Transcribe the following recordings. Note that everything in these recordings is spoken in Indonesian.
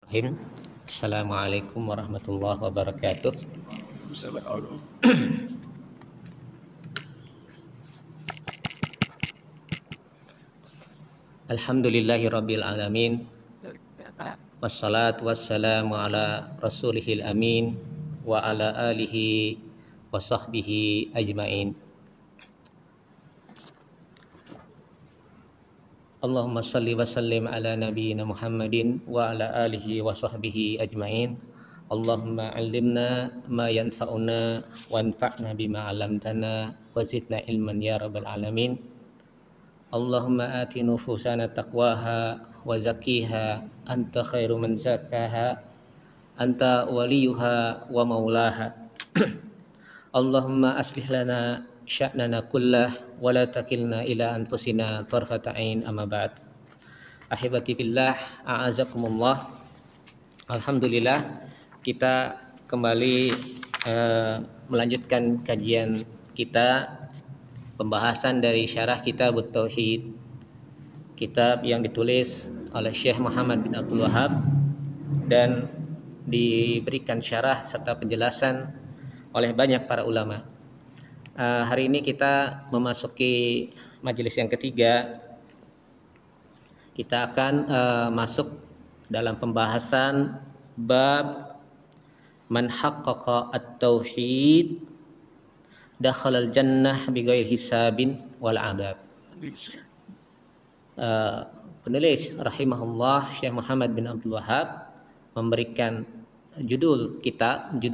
Bismillahirrahmanirrahim. Assalamualaikum warahmatullahi wabarakatuh. Alhamdulillahirabbil alamin. Wassalatu wassalamu ala rasulihil amin wa ala alihi wa sahbihi ajmain. Allahumma salli wa sallim ala nabiyyina Muhammadin wa ala alihi wa sahbihi ajmain. Allahumma 'allimna ma yanfa'una wanfa'na bima 'allamtana wa zidna ilman ya rabbal alamin. Allahumma ati nufusana taqwaha wa zakkiha anta khairu man zakkaha anta waliyuha wa maulaha. Allahumma aslih lana sya'nana kullah wa la takilna ila anfusina tarfata ain, amma ba'd. Ahibati billah, a'azakumullah. Alhamdulillah, kita kembali melanjutkan kajian kita, pembahasan dari syarah kitab Tauhid, kitab yang ditulis oleh Syekh Muhammad bin Abdul Wahhab dan diberikan syarah serta penjelasan oleh banyak para ulama. Hari ini kita memasuki majelis yang ketiga. Kita akan masuk dalam pembahasan bab man haqqaqa at-tauhid dakhalal jannah bighairi hisabin wal adab. Penulis rahimahullah Syekh Muhammad bin Abdul Wahhab memberikan judul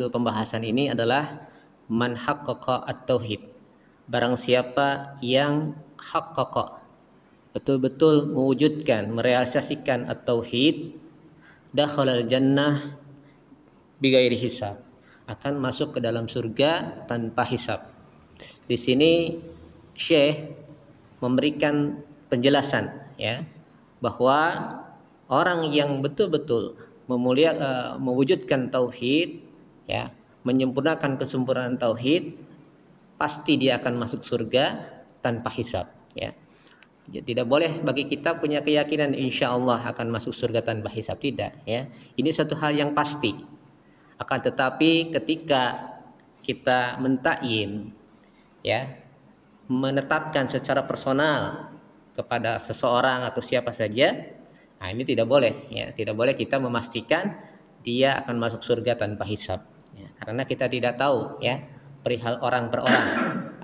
pembahasan ini adalah man haqqaqa at-tauhid. Barang siapa yang haqqaqa, betul-betul mewujudkan, merealisasikan at-tauhid, dakhalal jannah bighairi hisab, akan masuk ke dalam surga tanpa hisab. Di sini Syekh memberikan penjelasan, ya, bahwa orang yang betul-betul mewujudkan tauhid, ya, menyempurnakan kesempurnaan tauhid, pasti dia akan masuk surga tanpa hisab, ya. Tidak boleh bagi kita punya keyakinan insya Allah akan masuk surga tanpa hisab, tidak, ya. Ini satu hal yang pasti. Akan tetapi ketika kita mentakyin, ya, menetapkan secara personal kepada seseorang atau siapa saja, nah ini tidak boleh, ya. Tidak boleh kita memastikan dia akan masuk surga tanpa hisab, ya, karena kita tidak tahu, ya, perihal orang per orang.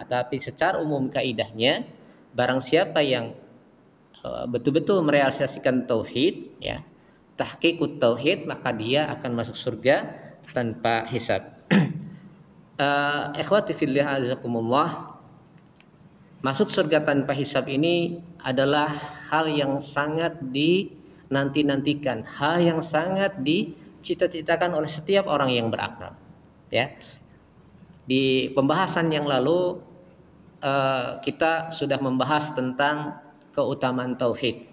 Tapi secara umum kaidahnya, barang siapa yang betul-betul merealisasikan tauhid, ya, tahqiqut tauhid, maka dia akan masuk surga tanpa hisab. Ikhwati fillah azakumullah, masuk surga tanpa hisab ini adalah hal yang sangat dinanti-nantikan, hal yang sangat dicita-citakan oleh setiap orang yang berakal, ya. Di pembahasan yang lalu kita sudah membahas tentang keutamaan tauhid,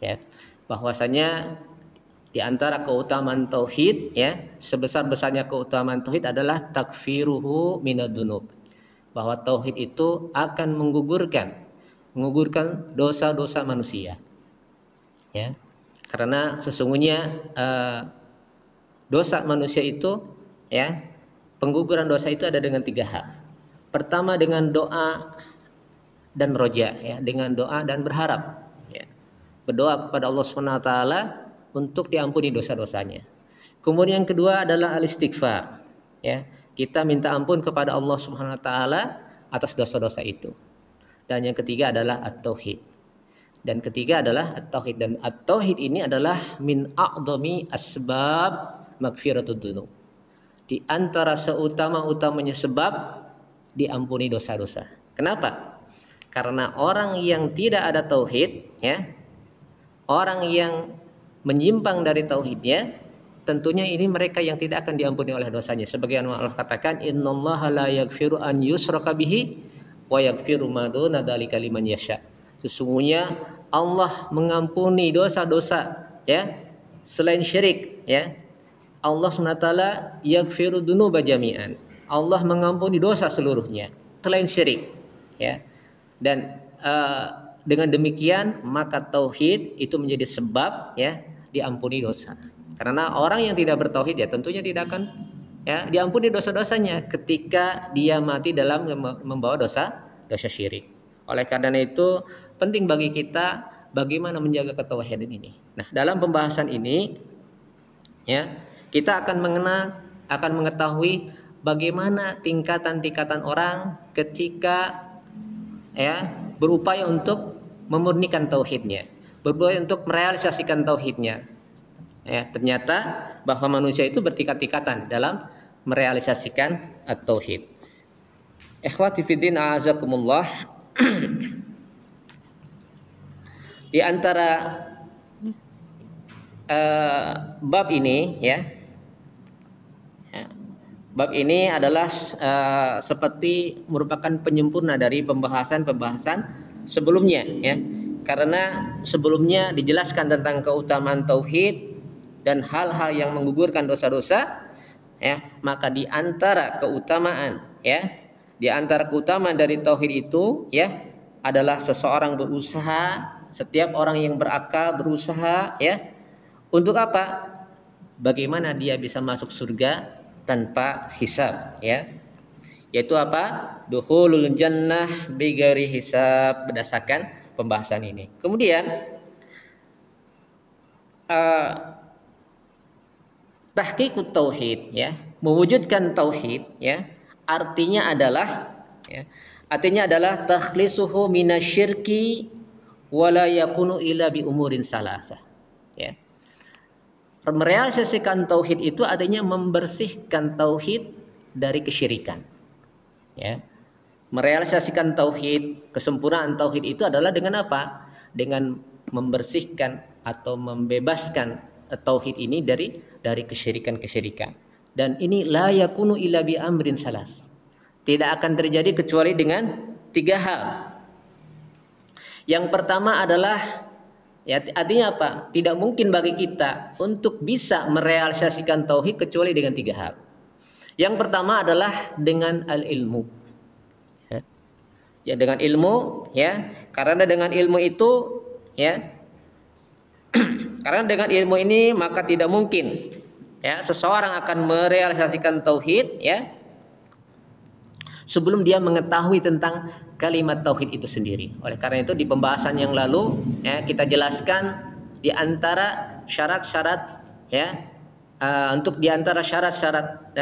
ya, bahwasanya di antara keutamaan tauhid, ya, sebesar-besarnya keutamaan tauhid adalah takfiruhu minadunub, bahwa tauhid itu akan menggugurkan dosa-dosa manusia, ya, karena sesungguhnya dosa manusia itu, ya, pengguguran dosa itu ada dengan 3 hal. Pertama dengan doa dan roja, ya, dengan doa dan berharap, ya, berdoa kepada Allah SWT untuk diampuni dosa-dosanya. Kemudian yang kedua adalah al-istighfar, ya, kita minta ampun kepada Allah SWT atas dosa-dosa itu. Dan yang ketiga adalah at-tauhid. Dan ketiga adalah at-tauhid, dan at-tauhid ini adalah min a'dhami asbab maghfiratud dzunub. Di antara seutama-utamanya sebab diampuni dosa-dosa. Kenapa? Karena orang yang tidak ada tauhid, ya, orang yang menyimpang dari tauhidnya, tentunya ini mereka yang tidak akan diampuni oleh dosanya. Sebagaimana Allah katakan, innallaha la yaghfiru an yushraka bihi wa yaghfiru ma duna dzalika liman yasha. Sesungguhnya Allah mengampuni dosa-dosa, ya, selain syirik, ya. Allah SWT yaghfiru dzunuba jami'an. Allah mengampuni dosa seluruhnya selain syirik, ya. Dan dengan demikian maka tauhid itu menjadi sebab, ya, diampuni dosa. Karena orang yang tidak bertauhid ya tentunya tidak akan ya diampuni dosa-dosanya ketika dia mati dalam membawa dosa syirik. Oleh karena itu penting bagi kita bagaimana menjaga ketauhidan ini. Nah, dalam pembahasan ini ya kita akan mengetahui bagaimana tingkatan-tingkatan orang ketika ya berupaya untuk memurnikan tauhidnya, berupaya untuk merealisasikan tauhidnya. Ya, ternyata bahwa manusia itu bertingkat-tingkatan dalam merealisasikan at-tauhid. Ikhwati fiddin a'azakumullah. Di antara bab ini ya, bab ini adalah seperti merupakan penyempurna dari pembahasan sebelumnya ya. Karena sebelumnya dijelaskan tentang keutamaan tauhid dan hal-hal yang menggugurkan dosa-dosa ya, maka di antara keutamaan dari tauhid itu ya adalah seseorang berusaha, setiap orang yang berakal berusaha ya untuk apa? Bagaimana dia bisa masuk surga tanpa hisab ya. Yaitu apa? Dukhulul jannah bighairi hisab, berdasarkan pembahasan ini. Kemudian tahqiqut tauhid ya, mewujudkan tauhid ya, artinya adalah takhlisuhu minasyirki wala yakunu illa bi umurin salasah ya. Merealisasikan tauhid itu artinya membersihkan tauhid dari kesyirikan ya. Merealisasikan tauhid, kesempurnaan tauhid itu adalah dengan apa? Dengan membersihkan atau membebaskan tauhid ini dari kesyirikan. Dan ini la yakunu illa bi amrin salas. Tidak akan terjadi kecuali dengan 3 hal. Yang pertama adalah ya, artinya apa? Tidak mungkin bagi kita untuk bisa merealisasikan tauhid kecuali dengan 3 hal. Yang pertama adalah dengan al-ilmu. Ya, dengan ilmu ya. Karena dengan ilmu itu ya karena dengan ilmu ini maka tidak mungkin ya seseorang akan merealisasikan tauhid ya sebelum dia mengetahui tentang kalimat tauhid itu sendiri. Oleh karena itu di pembahasan yang lalu ya kita jelaskan di antara syarat-syarat ya untuk di antara syarat-syarat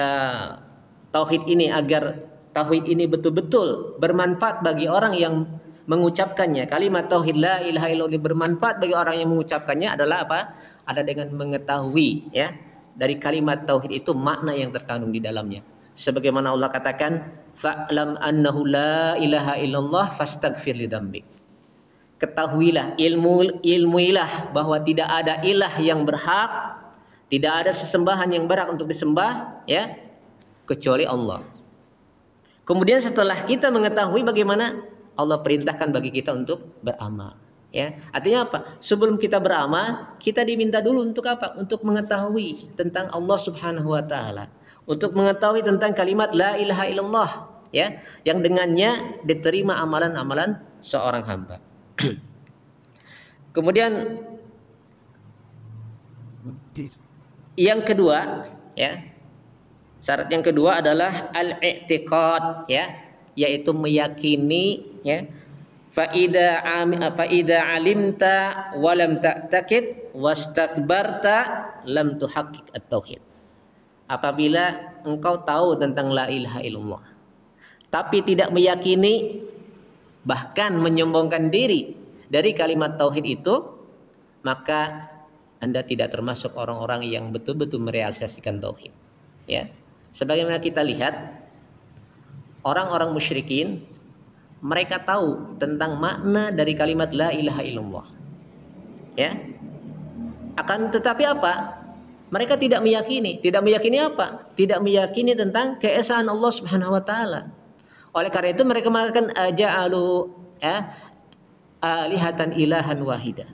tauhid ini, agar tauhid ini betul-betul bermanfaat bagi orang yang mengucapkannya. Kalimat tauhid la ilaha illallah bermanfaat bagi orang yang mengucapkannya adalah apa? Ada dengan mengetahui ya dari kalimat tauhid itu makna yang terkandung di dalamnya. Sebagaimana Allah katakan, fa'lam annahu la ilaha illallah fastaghfir lidzambik. Ketahuilah, ilmuilah bahwa tidak ada ilah yang berhak, tidak ada sesembahan yang berhak untuk disembah ya kecuali Allah. Kemudian setelah kita mengetahui, bagaimana Allah perintahkan bagi kita untuk beramal ya. Artinya apa? Sebelum kita beramal, kita diminta dulu untuk apa? Untuk mengetahui tentang Allah Subhanahu wa taala, untuk mengetahui tentang kalimat la ilaha illallah ya, yang dengannya diterima amalan-amalan seorang hamba. Kemudian yang kedua ya, syarat yang kedua adalah al-i'tiqad ya, yaitu meyakini ya. Fa idza alimta wa lam ta'taqid wastakbarta lam tuhaqqiq at-tauhid. Apabila engkau tahu tentang la ilaha illallah tapi tidak meyakini, bahkan menyombongkan diri dari kalimat tauhid itu, maka Anda tidak termasuk orang-orang yang betul-betul merealisasikan tauhid ya. Sebagaimana kita lihat orang-orang musyrikin, mereka tahu tentang makna dari kalimat la ilaha illallah ya, akan tetapi apa? Mereka tidak meyakini apa? Tidak meyakini tentang keesaan Allah Subhanahu wa taala. Oleh karena itu mereka mengatakan ja'alu ya alihatan ilahan wahidah.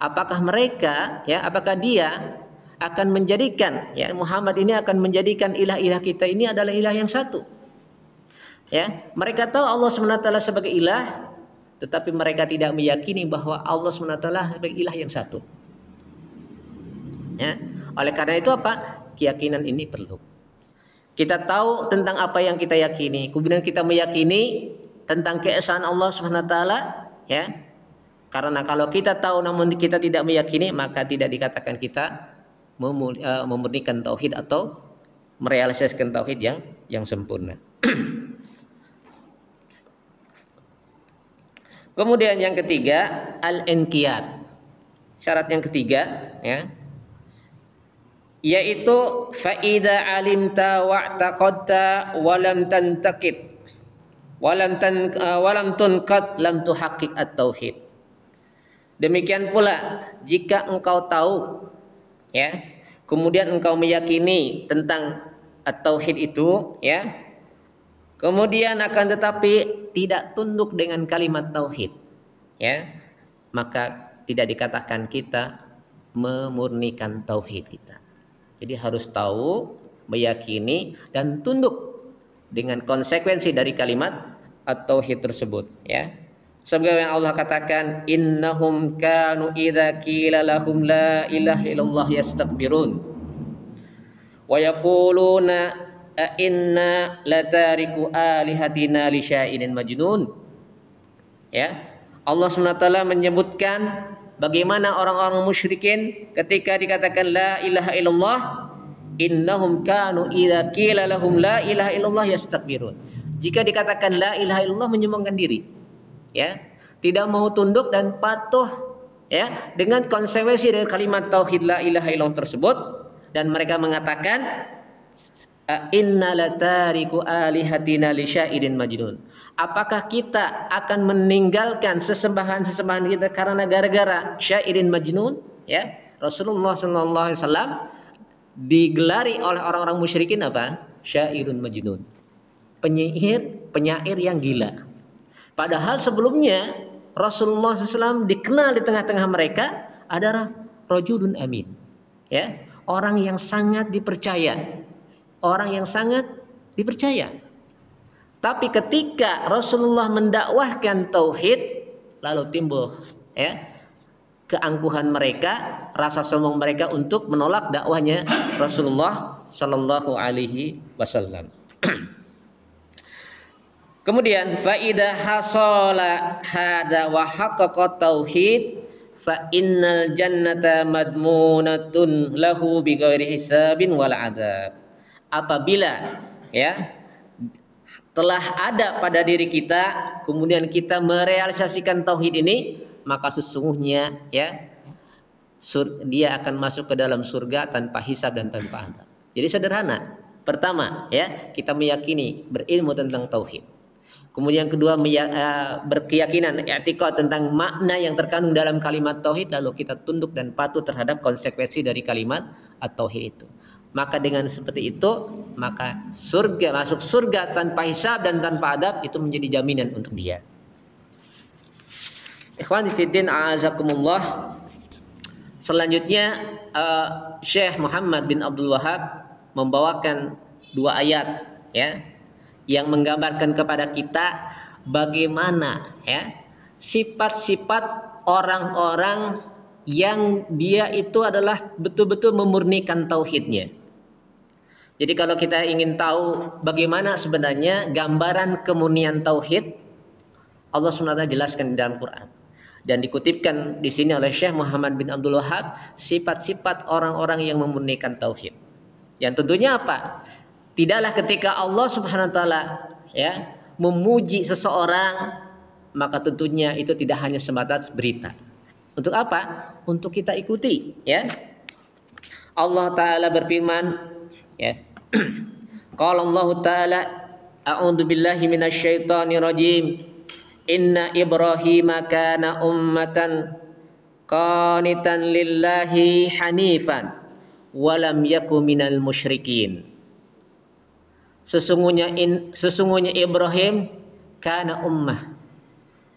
Apakah mereka ya, apakah dia akan menjadikan ya Muhammad ini akan menjadikan ilah-ilah kita ini adalah ilah yang satu? Ya, mereka tahu Allah SWT sebagai ilah, tetapi mereka tidak meyakini bahwa Allah SWT sebagai ilah yang satu. Ya. Oleh karena itu apa? Keyakinan ini perlu. Kita tahu tentang apa yang kita yakini, kemudian kita meyakini tentang keesaan Allah Subhanahu wa taala, ya. Karena kalau kita tahu namun kita tidak meyakini, maka tidak dikatakan kita memurnikan tauhid atau merealisasikan tauhid yang sempurna. Kemudian yang ketiga, al-inqiyad. Syarat yang ketiga, ya, yaitu faida alimta wa'taqadta walam tantaqid walam tunqad lam tuhaqqiq at-tauhid. Demikian pula jika engkau tahu, ya, kemudian engkau meyakini tentang at-tauhid itu, ya, kemudian akan tetapi tidak tunduk dengan kalimat tauhid, ya, maka tidak dikatakan kita memurnikan tauhid kita. Jadi harus tahu, meyakini dan tunduk dengan konsekuensi dari kalimat at-tauhid tersebut, ya. Sebagaimana Allah katakan, innahum kanu idza qila lahum la ilaha illallah yastakbirun wa yaquluna a inna latariku alihatina li syairin majnun. Ya. Allah SWT menyebutkan bagaimana orang-orang musyrikin ketika dikatakan la ilaha illallah, innahum kanu idza qila lahum la ilaha illallah yastakbirun. Jika dikatakan la ilaha illallah, menyombongkan diri, ya, tidak mau tunduk dan patuh, ya, dengan konsekuensi dari kalimat tauhid la ilaha illallah tersebut, dan mereka mengatakan inna latariku alihatina li syairin majnun. Apakah kita akan meninggalkan sesembahan-sesembahan kita karena gara-gara syairin majnun, ya? Rasulullah sallallahu alaihi wasallam digelari oleh orang-orang musyrikin apa? Syairun majnun. Penyair yang gila. Padahal sebelumnya Rasulullah SAW dikenal di tengah-tengah mereka adalah rajulun amin, ya, orang yang sangat dipercaya, orang yang sangat dipercaya. Tapi ketika Rasulullah mendakwahkan tauhid, lalu timbul, ya, keangkuhan mereka, rasa sombong mereka untuk menolak dakwahnya Rasulullah sallallahu alaihi wasallam. Kemudian faida hasala hada wa haqqaqa tauhid fa innal jannata madmunatun lahu bighairi hisabin wal adab. Apabila, ya, telah ada pada diri kita, kemudian kita merealisasikan tauhid ini, maka sesungguhnya, ya, dia akan masuk ke dalam surga tanpa hisab dan tanpa adab. Jadi sederhana. Pertama, ya, kita meyakini, berilmu tentang tauhid. Kemudian kedua, berkeyakinan, i'tiqad tentang makna yang terkandung dalam kalimat tauhid, lalu kita tunduk dan patuh terhadap konsekuensi dari kalimat at-tauhid itu. Maka dengan seperti itu, maka surga, masuk surga tanpa hisab dan tanpa adab, itu menjadi jaminan untuk dia. Ikhwani fiddin, a'azakumullah. Selanjutnya Syekh Muhammad bin Abdul Wahhab membawakan dua ayat, ya, yang menggambarkan kepada kita bagaimana, ya, sifat-sifat orang-orang yang dia itu adalah betul-betul memurnikan tauhidnya. Jadi kalau kita ingin tahu bagaimana sebenarnya gambaran kemurnian tauhid, Allah SWT jelaskan di dalam Quran. Dan dikutipkan di sini oleh Syekh Muhammad bin Abdul Wahhab sifat-sifat orang-orang yang memurnikan tauhid. Yang tentunya apa? Tidaklah ketika Allah Subhanahu wa taala, ya, memuji seseorang, maka tentunya itu tidak hanya sebatas berita. Untuk apa? Untuk kita ikuti, ya. Allah taala berfirman, ya. Qala Allah taala, a'udzu billahi minasyaitonir rajim. Inna Ibrahim kana ummatan qanitan lillahi hanifan wa lam yakun minal musyrikin. Sesungguhnya Ibrahim kana ummah.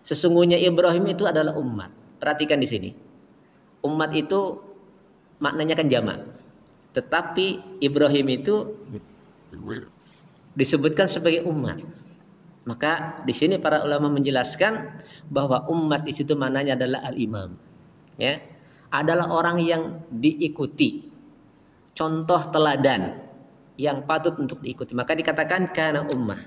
Sesungguhnya Ibrahim itu adalah umat. Perhatikan di sini. Umat itu maknanya kan jamak. Tetapi Ibrahim itu disebutkan sebagai umat. Maka di sini para ulama menjelaskan bahwa umat di situ maknanya adalah al-imam. Ya. adalah orang yang diikuti, contoh teladan yang patut untuk diikuti, maka dikatakan kana ummah.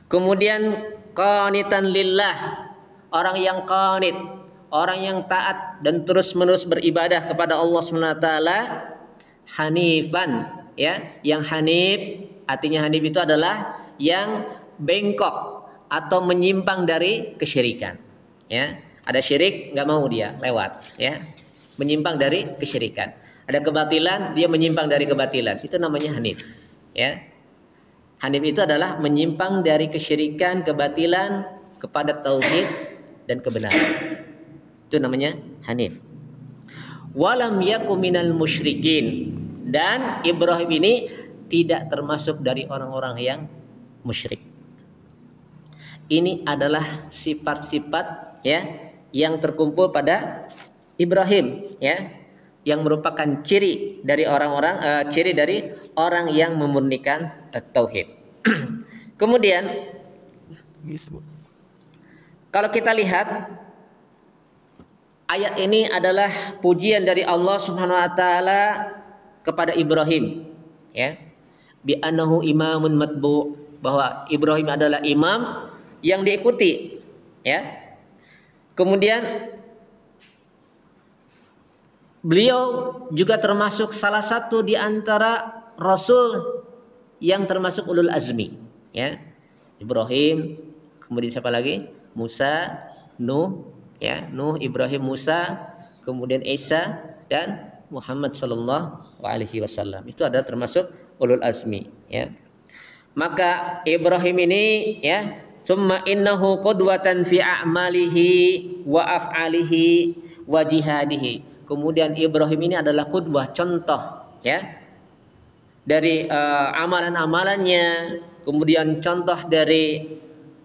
Kemudian qanitan lillah, orang yang qanit, orang yang taat dan terus-menerus beribadah kepada Allah Subhanahu wa taala. Hanifan, ya, yang hanif artinya hanif itu adalah yang bengkok atau menyimpang dari kesyirikan, ya. Ada syirik nggak mau dia lewat, ya, menyimpang dari kesyirikan. Ada kebatilan dia menyimpang dari kebatilan, itu namanya hanif, ya. Hanif itu adalah menyimpang dari kesyirikan, kebatilan kepada tauhid dan kebenaran, itu namanya hanif. Walam yakum minal musyrikin, dan Ibrahim ini tidak termasuk dari orang-orang yang musyrik. Ini adalah sifat-sifat, ya, yang terkumpul pada Ibrahim, ya, yang merupakan ciri dari orang-orang ciri dari orang yang memurnikan tauhid. Kemudian kalau kita lihat ayat ini adalah pujian dari Allah Subhanahu wa taala kepada Ibrahim, ya. Bi annahu imamun matbu', bahwa Ibrahim adalah imam yang diikuti, ya. Kemudian beliau juga termasuk salah satu di antara rasul yang termasuk ulul azmi, ya. Ibrahim, kemudian siapa lagi? Musa, Nuh, ya, Nuh, Ibrahim, Musa, kemudian Isa dan Muhammad sallallahu alaihi wasallam. Itu ada termasuk ulul azmi, ya. Maka Ibrahim ini, ya, summa innahu qudwatan fi a'malihi wa af'alihi wa jihadihi. Kemudian Ibrahim ini adalah qudwah, contoh, ya, dari amalan-amalannya, kemudian contoh dari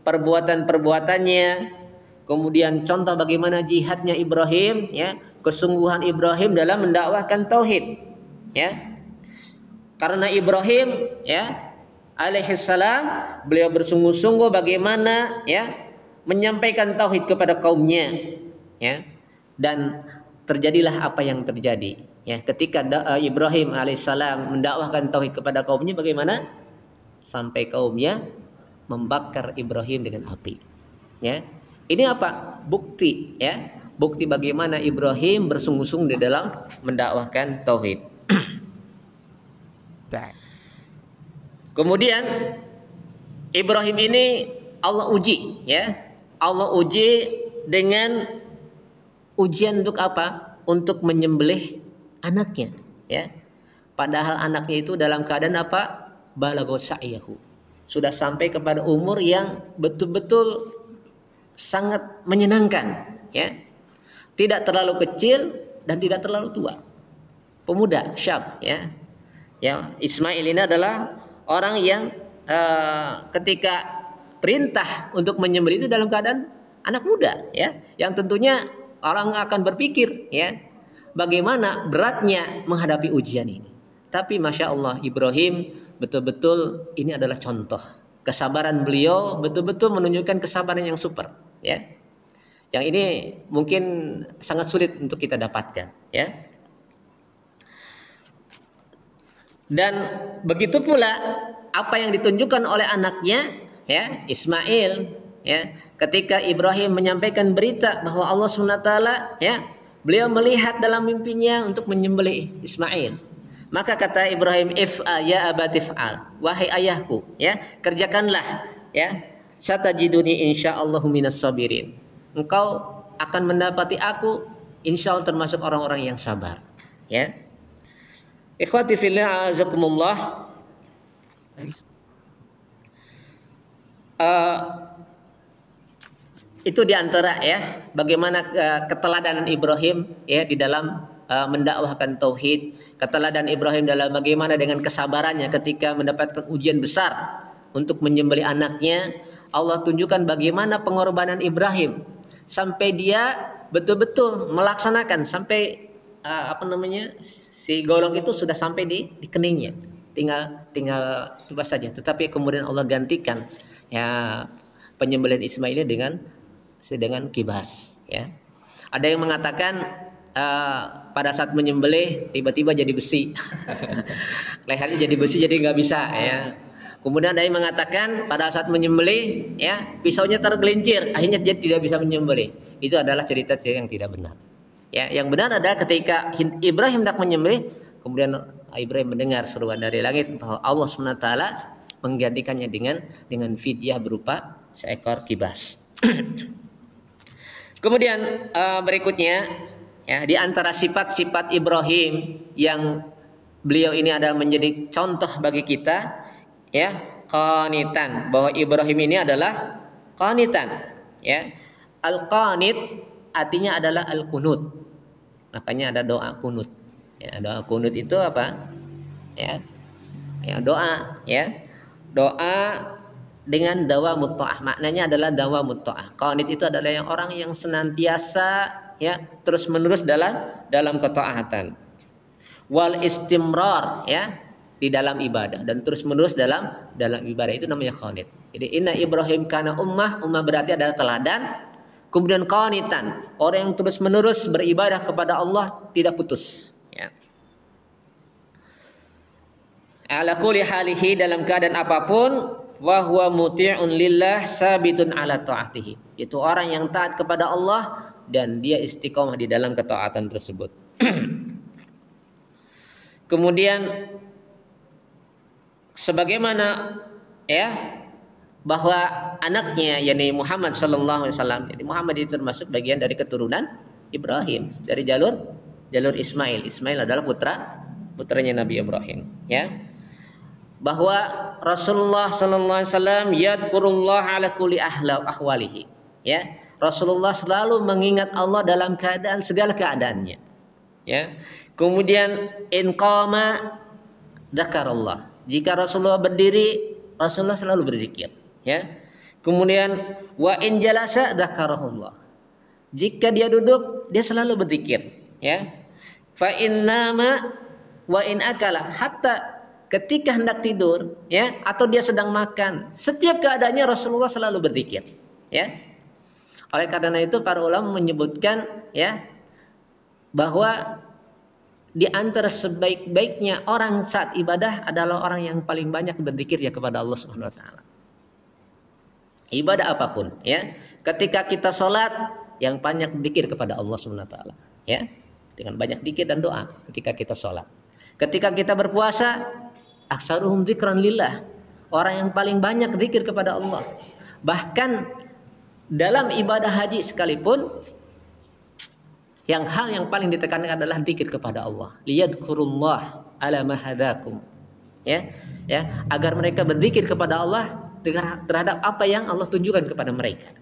perbuatan-perbuatannya, kemudian contoh bagaimana jihadnya Ibrahim, ya, kesungguhan Ibrahim dalam mendakwahkan tauhid, ya. Karena Ibrahim, ya, alaihissalam, beliau bersungguh-sungguh bagaimana, ya, menyampaikan tauhid kepada kaumnya, ya. Dan terjadilah apa yang terjadi, ya, ketika Ibrahim alaihissalam mendakwahkan tauhid kepada kaumnya, bagaimana? Sampai kaumnya membakar Ibrahim dengan api, ya. Ini apa? Bukti, ya, bukti bagaimana Ibrahim bersungguh-sungguh di dalam mendakwahkan tauhid. Kemudian Ibrahim ini Allah uji, ya. Allah uji dengan ujian untuk apa? Untuk menyembelih anaknya, ya. Padahal anaknya itu dalam keadaan apa? Balagha sa'yahu. Sudah sampai kepada umur yang betul-betul sangat menyenangkan, ya. Tidak terlalu kecil dan tidak terlalu tua. Pemuda, syab, ya. Ya, Ismail ini adalah orang yang ketika perintah untuk menyembelih itu dalam keadaan anak muda, ya. Yang tentunya orang akan berpikir, ya, bagaimana beratnya menghadapi ujian ini. Tapi Masya Allah, Ibrahim betul-betul ini adalah contoh. Kesabaran beliau betul-betul menunjukkan kesabaran yang super, ya. Yang ini mungkin sangat sulit untuk kita dapatkan, ya. Dan begitu pula apa yang ditunjukkan oleh anaknya, ya, Ismail, ya, ketika Ibrahim menyampaikan berita bahwa Allah SWT, ya, beliau melihat dalam mimpinya untuk menyembelih Ismail. Maka kata Ibrahim, if'a ya abatif'al, wahai ayahku, ya, kerjakanlah, ya, satajiduni insyaallahu minas sabirin. Engkau akan mendapati aku insyaallah termasuk orang-orang yang sabar, ya. Ikhwati fillah azakumullah. Itu diantara, ya, bagaimana keteladanan Ibrahim, ya, di dalam mendakwahkan tauhid, keteladanan Ibrahim dalam bagaimana dengan kesabarannya ketika mendapatkan ujian besar untuk menyembelih anaknya. Allah tunjukkan bagaimana pengorbanan Ibrahim sampai dia betul-betul melaksanakan sampai si golok itu sudah sampai di keningnya, tinggal coba saja. Tetapi kemudian Allah gantikan, ya, penyembelihan Ismail dengan kibas, ya. Ada yang mengatakan pada saat menyembelih tiba-tiba jadi besi. Lehernya jadi besi, jadi nggak bisa ya. Kemudian ada yang mengatakan pada saat menyembelih ya pisaunya tergelincir, akhirnya dia tidak bisa menyembelih. Itu adalah cerita yang tidak benar. Ya, yang benar adalah ketika Ibrahim hendak menyembelih, kemudian Ibrahim mendengar seruan dari langit bahwa Allah SWT menggantikannya dengan fidyah berupa seekor kibas. Kemudian berikutnya ya, di antara sifat-sifat Ibrahim yang beliau ini adalah menjadi contoh bagi kita ya, qanitan, bahwa Ibrahim ini adalah qanitan ya. Al-qanit artinya adalah al-qunut. Makanya ada doa kunut. Ya, doa kunut itu apa? Ya. Ya, doa ya. Doa dengan dawa mutta'ah. Maknanya adalah dawa mutta'ah. Qanit itu adalah orang yang senantiasa ya terus-menerus dalam ketaatan. Wal istimrar ya di dalam ibadah dan terus-menerus dalam ibadah, itu namanya qanit. Jadi inna Ibrahim kana ummah berarti adalah teladan. Kemudian qanitan, orang yang terus-menerus beribadah kepada Allah tidak putus ya. Ala kulli halihi, dalam keadaan apapun, wa huwa muti'un lillah sabitun ala ta'atihi. Itu orang yang taat kepada Allah dan dia istiqomah di dalam ketaatan tersebut. Kemudian sebagaimana ya bahwa anaknya yakni Muhammad sallallahu alaihi wasallam, jadi Muhammad itu termasuk bagian dari keturunan Ibrahim dari jalur Ismail. Ismail adalah putranya Nabi Ibrahim ya. Bahwa Rasulullah sallallahu alaihi wasallam yadhkurullah ala kulli ahwalihi ya. Rasulullah selalu mengingat Allah dalam keadaan segala keadaannya ya. Kemudian in qama dzakarallah. Jika Rasulullah berdiri, Rasulullah selalu berzikir ya. Kemudian wa in jalasa dzakarahullah. Jika dia duduk, dia selalu berzikir ya. Fa in nama wa in akala, hatta ketika hendak tidur ya atau dia sedang makan, setiap keadaannya Rasulullah selalu berzikir ya. Oleh karena itu para ulama menyebutkan ya bahwa di antara sebaik-baiknya orang saat ibadah adalah orang yang paling banyak berzikir ya kepada Allah Subhanahu wa taala. Ibadah apapun ya. Ketika kita sholat, yang banyak zikir kepada Allah Subhanahu wa taala ya. Dengan banyak zikir dan doa ketika kita sholat. Ketika kita berpuasa, aksaruhum dzikran lillah. Orang yang paling banyak zikir kepada Allah. Bahkan dalam ibadah haji sekalipun, yang hal yang paling ditekankan adalah zikir kepada Allah. Liyadkurullah ala ma hadakum. Ya, agar mereka berzikir kepada Allah terhadap apa yang Allah tunjukkan kepada mereka.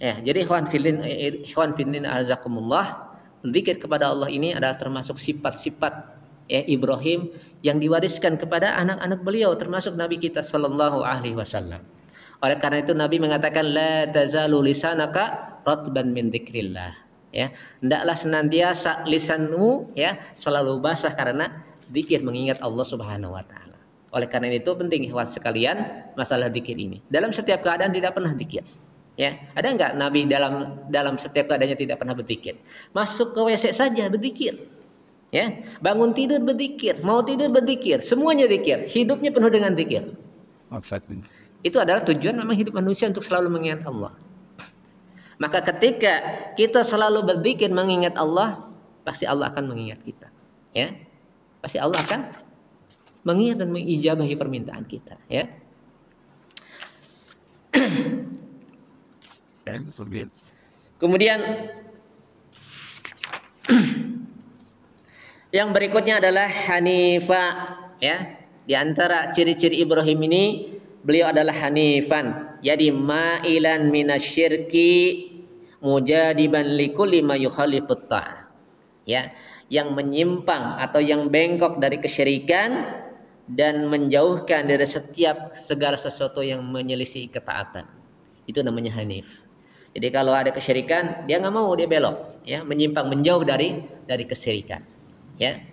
Ya, jadi ikhwan fillah azakumullah, zikir kepada Allah ini adalah termasuk sifat-sifat ya Ibrahim yang diwariskan kepada anak-anak beliau, termasuk Nabi kita sallallahu alaihi wasallam. Oleh karena itu Nabi mengatakan la tazalu lisanaka ratban min dzikrillah. Ya, hendaklah senantiasa lisanmu ya selalu basah karena zikir mengingat Allah Subhanahu wa taala. Oleh karena itu penting ikhwan sekalian masalah zikir ini. Dalam setiap keadaan tidak pernah zikir. Ya, ada enggak Nabi dalam setiap keadaannya tidak pernah berzikir? Masuk ke WC saja berzikir. Ya, bangun tidur berzikir, mau tidur berzikir, semuanya zikir. Hidupnya penuh dengan zikir. Itu adalah tujuan memang hidup manusia untuk selalu mengingat Allah. Maka ketika kita selalu berzikir mengingat Allah, pasti Allah akan mengingat kita. Ya, pasti Allah akan mengingat dan mengijabahi permintaan kita. Ya. Kemudian yang berikutnya adalah Hanifa. Ya, di antara ciri-ciri Ibrahim ini, beliau adalah hanifan, jadi ma'ilan minasyirki mujadiban likulli ma yukhalifut ta'ah. Ya, yang menyimpang atau yang bengkok dari kesyirikan dan menjauhkan dari setiap segala sesuatu yang menyelisih ketaatan. Itu namanya hanif. Jadi kalau ada kesyirikan, dia nggak mau, dia belok, ya, menyimpang, menjauh dari kesyirikan. Ya.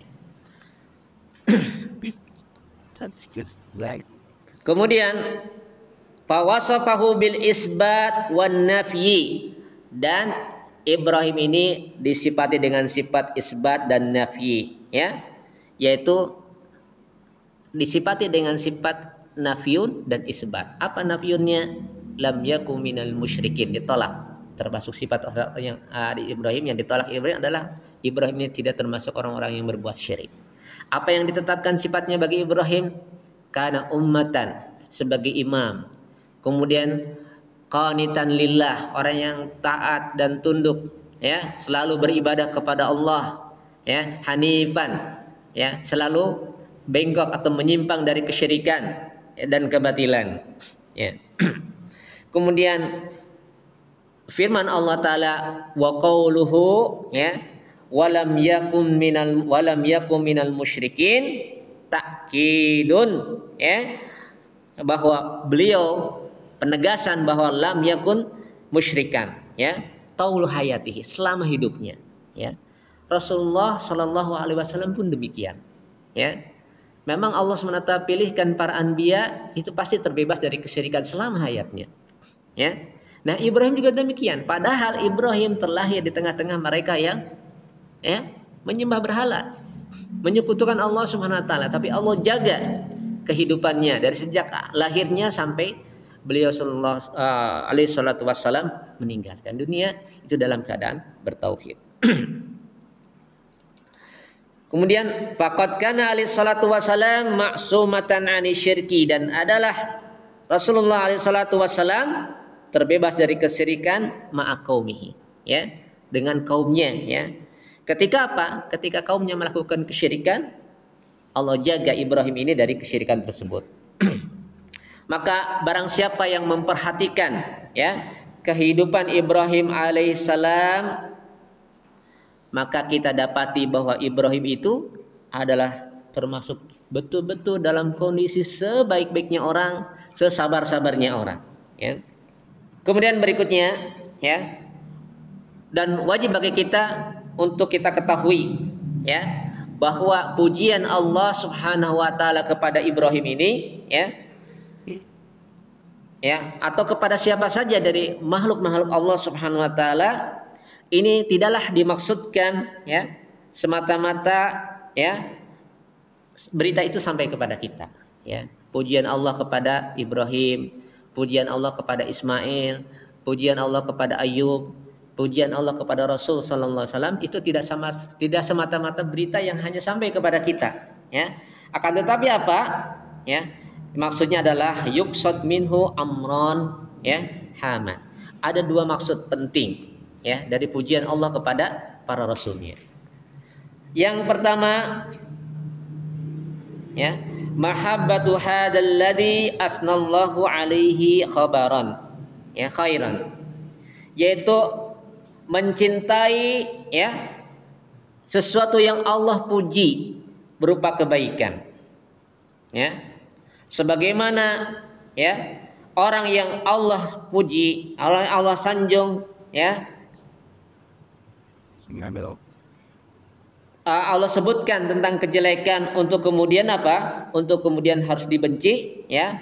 Kemudian fawasafahu bil isbat wan nafyi, dan Ibrahim ini disifati dengan sifat isbat dan nafyi, ya, yaitu disifati dengan sifat nafyun dan isbat. Apa nafyunnya? Lam yakum minal musyrikin, ditolak. Termasuk sifat yang di Ibrahim yang ditolak Ibrahim adalah Ibrahim ini tidak termasuk orang-orang yang berbuat syirik. Apa yang ditetapkan sifatnya bagi Ibrahim? Kana ummatan, sebagai imam. Kemudian qanitan lillah, orang yang taat dan tunduk, ya, selalu beribadah kepada Allah, ya, hanifan, ya, selalu bengkok atau menyimpang dari kesyirikan, ya, dan kebatilan, ya. Kemudian firman Allah taala wa qauluhu, ya, walam yakum minal musyrikin, takkidun, ya, bahwa beliau penegasan bahwa lam yakun musyrikan, ya, taul hayatihi, selama hidupnya, ya. Rasulullah Shallallahu alaihi wasallam pun demikian, ya. Memang Allah SWT pilihkan para anbiya itu pasti terbebas dari kesyirikan selama hayatnya, ya. Nah, Ibrahim juga demikian. Padahal Ibrahim terlahir di tengah-tengah mereka yang, ya, menyembah berhala, menyekutukan Allah Subhanahu wa taala, tapi Allah jaga kehidupannya dari sejak lahirnya sampai beliau sallallahu alaihi salatu wassalam meninggalkan dunia itu dalam keadaan bertauhid. Kemudian faqad kana alaihi salatu wassalam ma'sumatan 'ani syirki, dan adalah Rasulullah alaihi salatu wassalam terbebas dari kesyirikan ma'a qaumihi, ya, dengan kaumnya, ya. Ketika apa? Ketika kaumnya melakukan kesyirikan, Allah jaga Ibrahim ini dari kesyirikan tersebut. Maka barang siapa yang memperhatikan, ya, kehidupan Ibrahim alaihissalam, maka kita dapati bahwa Ibrahim itu adalah termasuk betul-betul dalam kondisi sebaik-baiknya orang, sesabar-sabarnya orang, ya. Kemudian berikutnya, ya, dan wajib bagi kita untuk kita ketahui, ya, bahwa pujian Allah Subhanahu wa taala kepada Ibrahim ini, ya, ya, atau kepada siapa saja dari makhluk-makhluk Allah Subhanahu wa taala, ini tidaklah dimaksudkan, ya, semata-mata, ya, berita itu sampai kepada kita, ya. Pujian Allah kepada Ibrahim, pujian Allah kepada Ismail, pujian Allah kepada Ayub, pujian Allah kepada Rasul sallallahu alaihi wasallam itu tidak semata-mata berita yang hanya sampai kepada kita, ya. Akan tetapi apa? Ya. Maksudnya adalah yuqsad minhu amron, ya, hama. Ada dua maksud penting, ya, dari pujian Allah kepada para rasulnya. Yang pertama, ya, mahabbatu hadzal ladzi asnallahu alaihi khabaran, ya, khairan, yaitu mencintai, ya, sesuatu yang Allah puji berupa kebaikan, ya. Sebagaimana, ya, orang yang Allah puji, Allah sanjung, ya, Allah sebutkan tentang kejelekan untuk kemudian apa? Untuk kemudian harus dibenci, ya,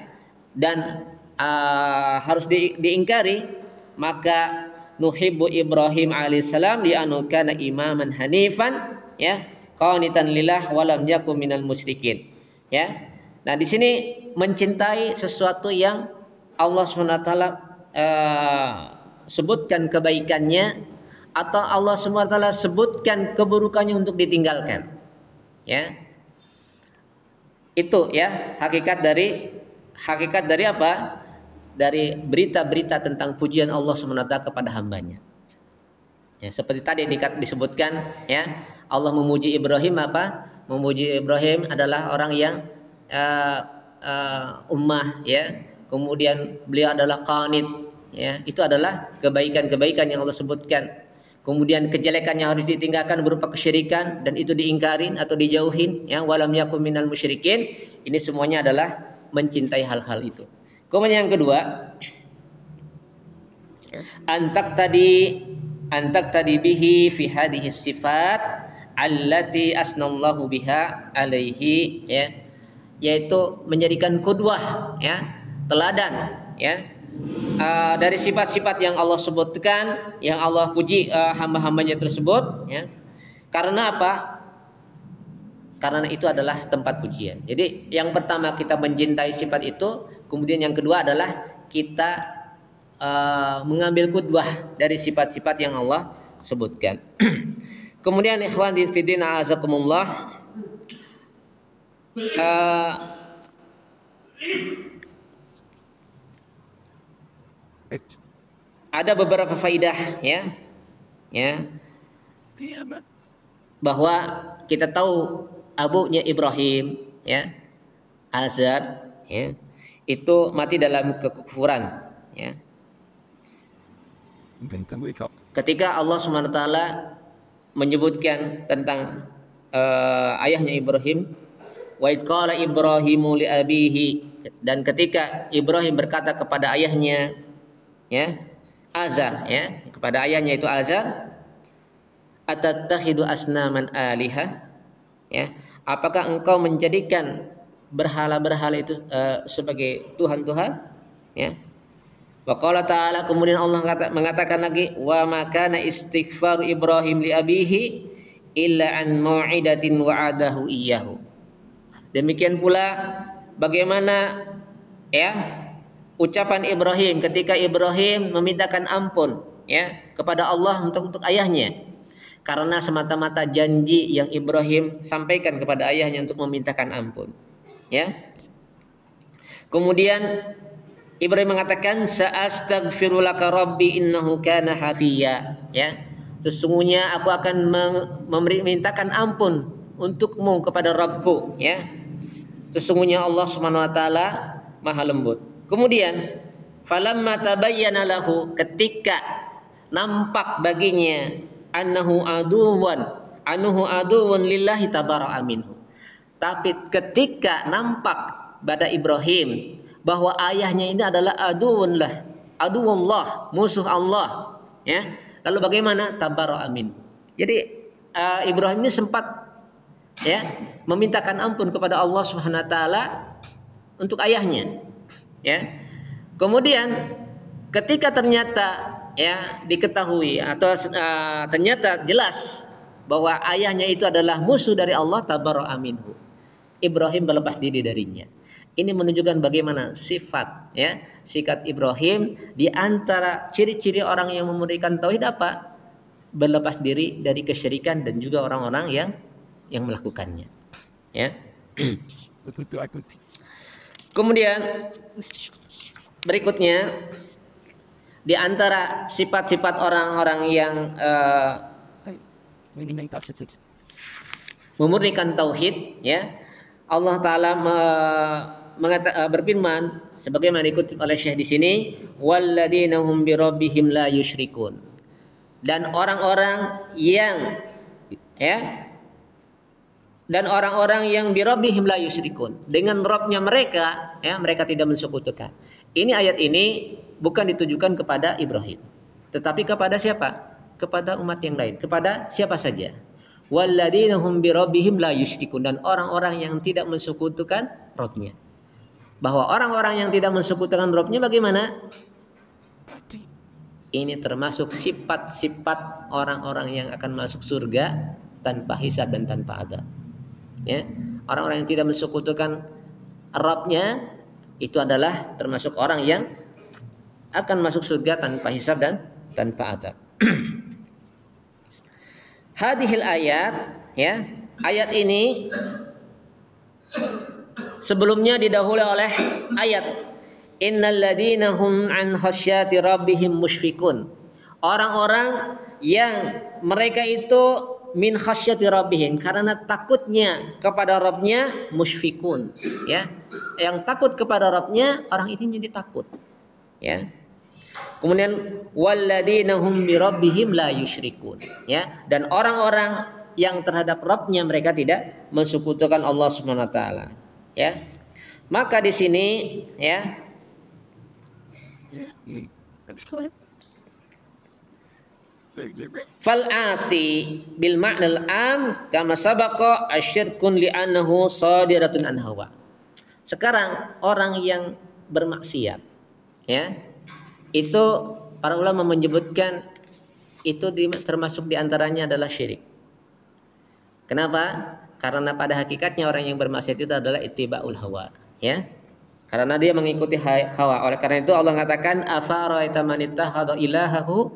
dan harus diingkari. Maka nuhibbu Ibrahim alaihissalam li'annahu kana imaman hanifan, ya, qanitan lillah wa lam yakun minal musyrikin, ya. Nah, di sini mencintai sesuatu yang Allah SWT sebutkan kebaikannya atau Allah SWT sebutkan keburukannya untuk ditinggalkan, ya. Itu, ya, hakikat dari apa? Dari berita-berita tentang pujian Allah SWT kepada hambanya. Ya, seperti tadi disebutkan, ya, Allah memuji Ibrahim apa? Memuji Ibrahim adalah orang yang ummah, ya. Kemudian beliau adalah qanit, ya. Itu adalah kebaikan-kebaikan yang Allah sebutkan. Kemudian kejelekannya harus ditinggalkan berupa kesyirikan dan itu diingkarin atau dijauhin, ya, walam yakum minal musyrikin. Ini semuanya adalah mencintai hal-hal itu. Kemudian yang kedua, antak tadi bihi fi hadhihi sifat allati asnallahu biha alaihi, ya, yaitu menjadikan qudwah, ya, teladan, ya, dari sifat-sifat yang Allah sebutkan, yang Allah puji hamba-hambanya tersebut, ya. Karena apa? Karena itu adalah tempat pujian. Jadi yang pertama kita mencintai sifat itu, kemudian yang kedua adalah kita mengambil qudwah dari sifat-sifat yang Allah sebutkan. Kemudian ikhwan fillah a'azakumullah, ada beberapa faidah ya bahwa kita tahu abunya Ibrahim, ya, Azar, ya, itu mati dalam kekufuran, ya. Ketika Allah SWT menyebutkan tentang ayahnya Ibrahim, wa id qala Ibrahimu li abihi, dan ketika Ibrahim berkata kepada ayahnya, ya, Azar, ya, kepada ayahnya itu Azar, atatakhidu asnaman alihah, ya, apakah engkau menjadikan berhala-berhala itu sebagai Tuhan-Tuhan, ya. Wa qala ta'ala, kemudian Allah mengatakan lagi, wa makana istighfar Ibrahim li abihi illa an mau'idatin wa'adahu iyyahu. Demikian pula bagaimana, ya, ucapan Ibrahim ketika Ibrahim memintakan ampun, ya, kepada Allah untuk ayahnya, karena semata-mata janji yang Ibrahim sampaikan kepada ayahnya untuk memintakan ampun, ya. Kemudian Ibrahim mengatakan, sa'astaghfiru laka rabbi innahu kana hafiyya, ya, sesungguhnya aku akan memintakan ampun untukmu kepada Rabbku, ya, sesungguhnya Allah Subhanahu wa taala Maha lembut. Kemudian falamma tabayyana lahu, ketika nampak baginya annahu aduwwun lillahi tabara'a minhu, tapi ketika nampak pada Ibrahim bahwa ayahnya ini adalah aduwullah, musuh Allah, ya, lalu bagaimana? Tabara'a minhu. Jadi Ibrahim ini sempat, ya, memintakan ampun kepada Allah Subhanahu wa taala untuk ayahnya, ya. Kemudian ketika ternyata, ya, diketahui atau ternyata jelas bahwa ayahnya itu adalah musuh dari Allah, tabara'a minhu, Ibrahim berlepas diri darinya. Ini menunjukkan bagaimana sifat, ya, sikap Ibrahim. Di antara ciri-ciri orang yang memurnikan tauhid apa? Berlepas diri dari kesyirikan dan juga orang-orang yang melakukannya, ya. Kemudian berikutnya, di antara sifat-sifat orang-orang yang memurnikan tauhid, ya, Allah Taala berfirman sebagaimana dikutip oleh Syekh di sini, walladzina hum bi rabbihim la yusyrikun, dan orang-orang yang, ya, dan orang-orang yang bi rabbihim la yusyrikun, dengan Rabbnya mereka, ya, mereka tidak mensekutukan. Ini ayat ini bukan ditujukan kepada Ibrahim, tetapi kepada siapa? Kepada umat yang lain, kepada siapa saja. Walladzina hum bi rabbihim la yusyrikun, dan orang-orang yang tidak mensekutukan Rabbnya. Bahwa orang-orang yang tidak mensekutukan Rabbnya bagaimana? Ini termasuk sifat-sifat orang-orang yang akan masuk surga tanpa hisab dan tanpa adab, ya. Orang-orang yang tidak mensekutukan Rabbnya itu adalah termasuk orang yang akan masuk surga tanpa hisab dan tanpa adab. Hadhil ayat, ya, ayat ini sebelumnya didahului oleh ayat innal ladzina hum an khasyati rabbihim musyfikun. Orang-orang yang mereka itu min khasyati rabbihim, karena takutnya kepada Rabbnya, musyfikun, ya. Yang takut kepada Rabbnya, orang ini jadi takut, ya. Kemudian walladzina hum bi rabbihim la yusyrikun, ya, dan orang-orang yang terhadap Rabbnya mereka tidak mensekutukan Allah Subhanahu wa taala, ya. Maka di sini, ya, fal asi bil ma'nal am kama sabaqa asyirkun li'annahu sadiratun an hawa. Sekarang orang yang bermaksiat, ya, itu para ulama menyebutkan itu termasuk diantaranya adalah syirik. Kenapa? Karena pada hakikatnya orang yang bermaksiat itu adalah ittiba'ul hawa, ya. Karena dia mengikuti hawa. Oleh karena itu Allah mengatakan afara'aita man ittakhadha ilahahu,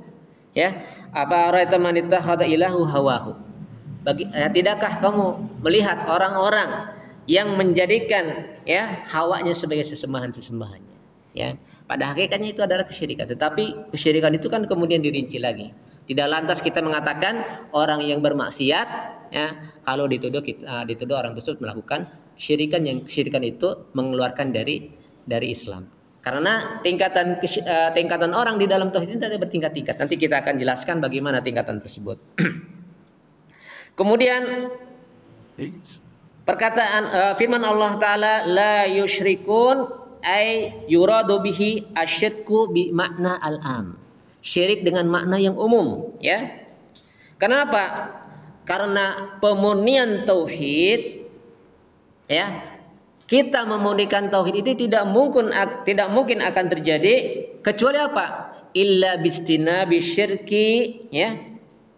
ya. Afara'aita man ittakhadha ilahu hawahu. Tidakkah kamu melihat orang-orang yang menjadikan ya hawanya sebagai sesembahan-sesembahannya, ya. Pada hakikatnya itu adalah kesyirikan. Tetapi kesyirikan itu kan kemudian dirinci lagi. Tidak lantas kita mengatakan orang yang bermaksiat, ya, kalau dituduh orang tersebut melakukan syirikan, yang syirikan itu mengeluarkan dari Islam. Karena tingkatan orang di dalam tauhid ini ada bertingkat-tingkat. Nanti kita akan jelaskan bagaimana tingkatan tersebut. Kemudian perkataan firman Allah Ta'ala la yusyrikun ay yuradu bihi asyirku bi makna al-am. Syirik dengan makna yang umum, ya. Kenapa? Karena pemurnian tauhid, ya. Kita memurnikan tauhid itu tidak mungkin akan terjadi kecuali apa? Illa bistinabi syirki, ya.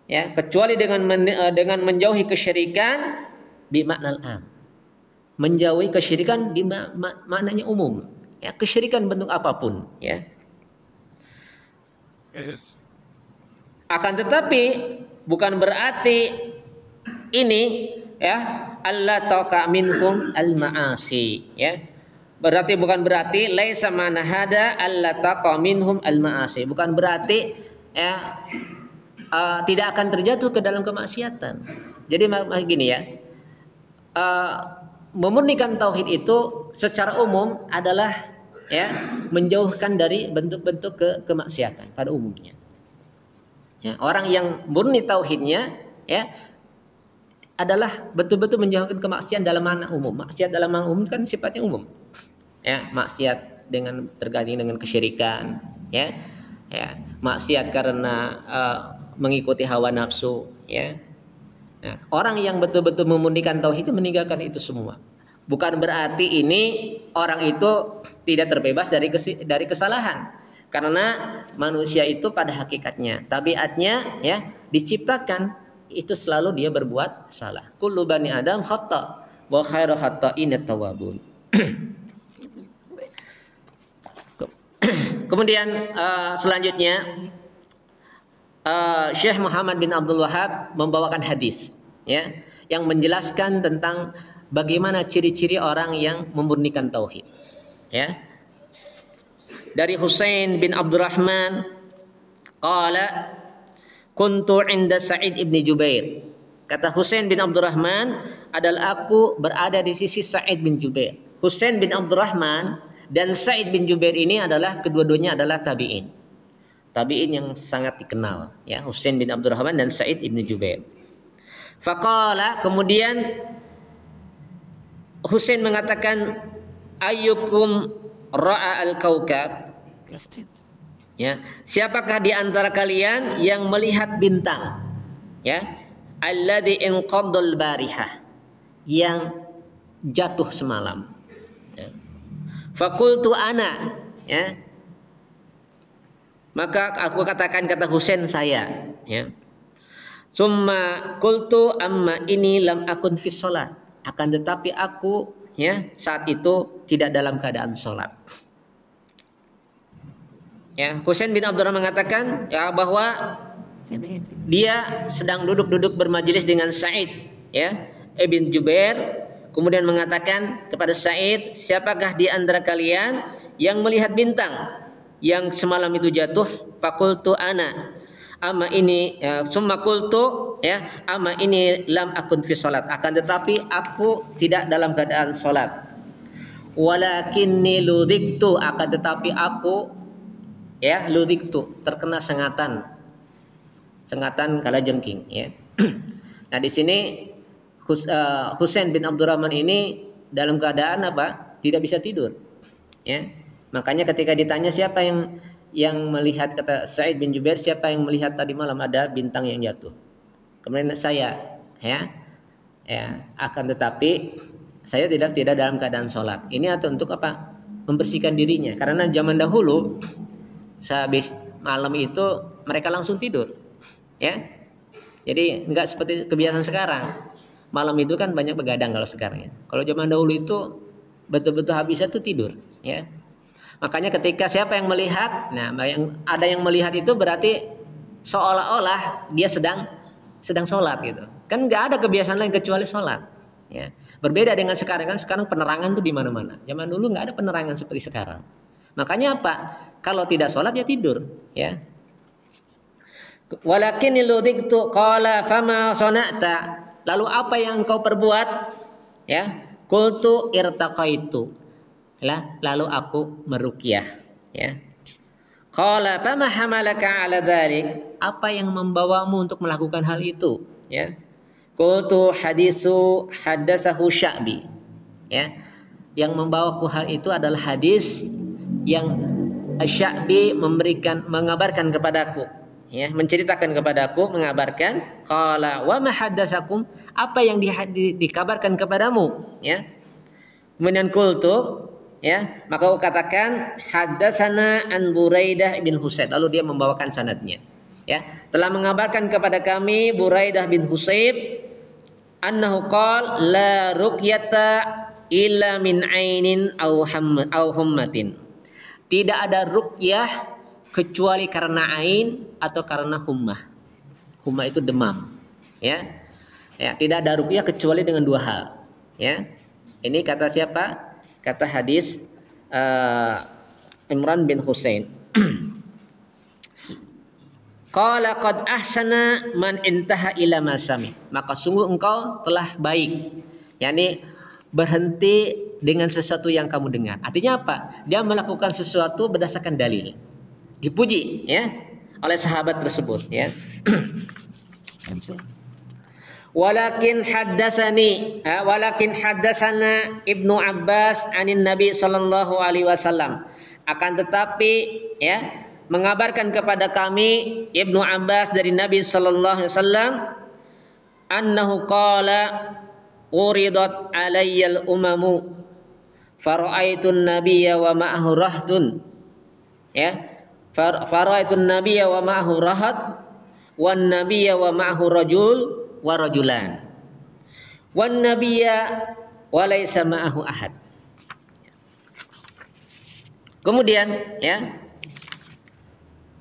Ya, kecuali dengan menjauhi kesyirikan bi makna al-am. Menjauhi kesyirikan di maknanya umum, ya, kesyirikan bentuk apapun, ya. Akan tetapi bukan berarti ini, ya, Allah taqa minhum al-ma'asi, ya. Bukan berarti laisa mana hada Allah taqa minhum al-ma'asi. Bukan berarti, ya, tidak akan terjatuh ke dalam kemaksiatan. Jadi begini, ya. Memurnikan tauhid itu secara umum adalah, ya, menjauhkan dari bentuk-bentuk kemaksiatan pada umumnya. Ya, orang yang murni tauhidnya, ya, adalah betul-betul menjauhkan kemaksiatan dalam makna umum. Maksiat dalam makna umum kan sifatnya umum. Ya, maksiat dengan tergantung dengan kesyirikan, ya. Ya, maksiat karena mengikuti hawa nafsu, ya. Nah, orang yang betul-betul memurnikan tauhid itu meninggalkan itu semua. Bukan berarti ini orang itu tidak terbebas dari kesalahan. Karena manusia itu pada hakikatnya, tabiatnya, ya, diciptakan itu selalu dia berbuat salah. Kullu bani Adam khata' wa khairu khata'in at-tawwabun. Kemudian selanjutnya Syekh Muhammad bin Abdul Wahhab membawakan hadis, ya, yang menjelaskan tentang bagaimana ciri-ciri orang yang memurnikan tauhid, ya. Dari Husain bin Abdurrahman qala kuntu inda Sa'id ibn Jubair. Kata Husain bin Abdurrahman adalah aku berada di sisi Sa'id bin Jubair. Husain bin Abdurrahman dan Sa'id bin Jubair ini adalah kedua-duanya adalah tabi'in. Tabi'in yang sangat dikenal, ya, Husain bin Abdurrahman dan Sa'id ibn Jubair. Faqala, kemudian Husain mengatakan ayyukum ra'a al-kaukab, ya, siapakah di antara kalian yang melihat bintang, ya, alladzi inqadal barihah, yang jatuh semalam, ya. Faqultu ana, ya, maka aku katakan, kata Husain, saya, ya. Summa qultu amma ini lam akun fi sholat, akan tetapi aku, ya, saat itu tidak dalam keadaan sholat. Ya, Husain bin Abdurrahman mengatakan, ya, bahwa dia sedang duduk bermajelis dengan Sa'id, ya, ibn Jubair. Kemudian mengatakan kepada Sa'id, siapakah di antara kalian yang melihat bintang yang semalam itu jatuh? Fakultu ana, ama ini, ya, summa qultu, ya, ama ini lam akun fi salat, akan tetapi aku tidak dalam keadaan salat. Walakinni ludiktu, akan tetapi aku, ya, ludiktu, terkena sengatan kalajengking, ya. Nah, di sini Husain bin Abdurrahman ini dalam keadaan apa? Tidak bisa tidur, ya. Makanya ketika ditanya siapa yang melihat, kata Sa'id bin Jubair, siapa yang melihat tadi malam ada bintang yang jatuh? Kemudian saya, ya, ya, akan tetapi saya tidak dalam keadaan sholat. Ini atau untuk apa? Membersihkan dirinya. Karena zaman dahulu sehabis malam itu mereka langsung tidur, ya. Jadi nggak seperti kebiasaan sekarang. Malam itu kan banyak begadang kalau sekarang ya. Kalau zaman dahulu itu betul-betul habisnya tuh tidur, ya. Makanya ketika siapa yang melihat, nah yang ada yang melihat itu berarti seolah-olah dia sedang sholat gitu. Kan nggak ada kebiasaan lain kecuali sholat, ya. Berbeda dengan sekarang, kan sekarang penerangan tuh di mana-mana. Zaman dulu nggak ada penerangan seperti sekarang. Makanya apa? Kalau tidak sholat ya tidur, ya. Walakin ludiktu qala fama sona'ta. Lalu apa yang kau perbuat? Ya. Qultu irtaqaitu. Lalu aku meruqyah, ya. Qala fama hamalaka 'ala dzalik? Apa yang membawamu untuk melakukan hal itu, ya? Qultu haddatsahu Sya'bi. Ya. Yang membawaku hal itu adalah hadis yang Sya'bi mengabarkan kepadaku, ya, menceritakan kepadaku, mengabarkan. Qala wa ma haddatsakum? Apa yang dikabarkan kepadamu, ya? Kemudian qultu, ya, maka aku katakan haddatsana an Buraidah bin Husayb. Lalu dia membawakan sanadnya, ya. Telah mengabarkan kepada kami Buraidah bin Husayb annahu qala la ruqyata illa min ainin aw hummatin. Tidak ada ruqyah kecuali karena ain atau karena hummah. Hummah itu demam, ya. Ya, tidak ada ruqyah kecuali dengan dua hal, ya. Ini kata siapa? Kata hadis Imran bin Husain. Qala qad ahsana man intaha ila ma sami. Maka sungguh engkau telah baik, yakni berhenti dengan sesuatu yang kamu dengar. Artinya apa? Dia melakukan sesuatu berdasarkan dalil. Dipuji, ya, oleh sahabat tersebut, ya. Walakin haddatsana Ibnu Abbas anin Nabi sallallahu alaihi wasallam. Akan tetapi, ya, mengabarkan kepada kami Ibnu Abbas dari Nabi sallallahu alaihi wasallam annahu qala uridat alayyal umamu fara'aitun nabiyya wa ma'ahu rahdun, ya, fara'aitun nabiyya wa ma'ahu rahad wan nabiyya wa ma'ahu rajul wa rajulan wan nabiyya wa laysa ma'ahu ahad. Kemudian, ya,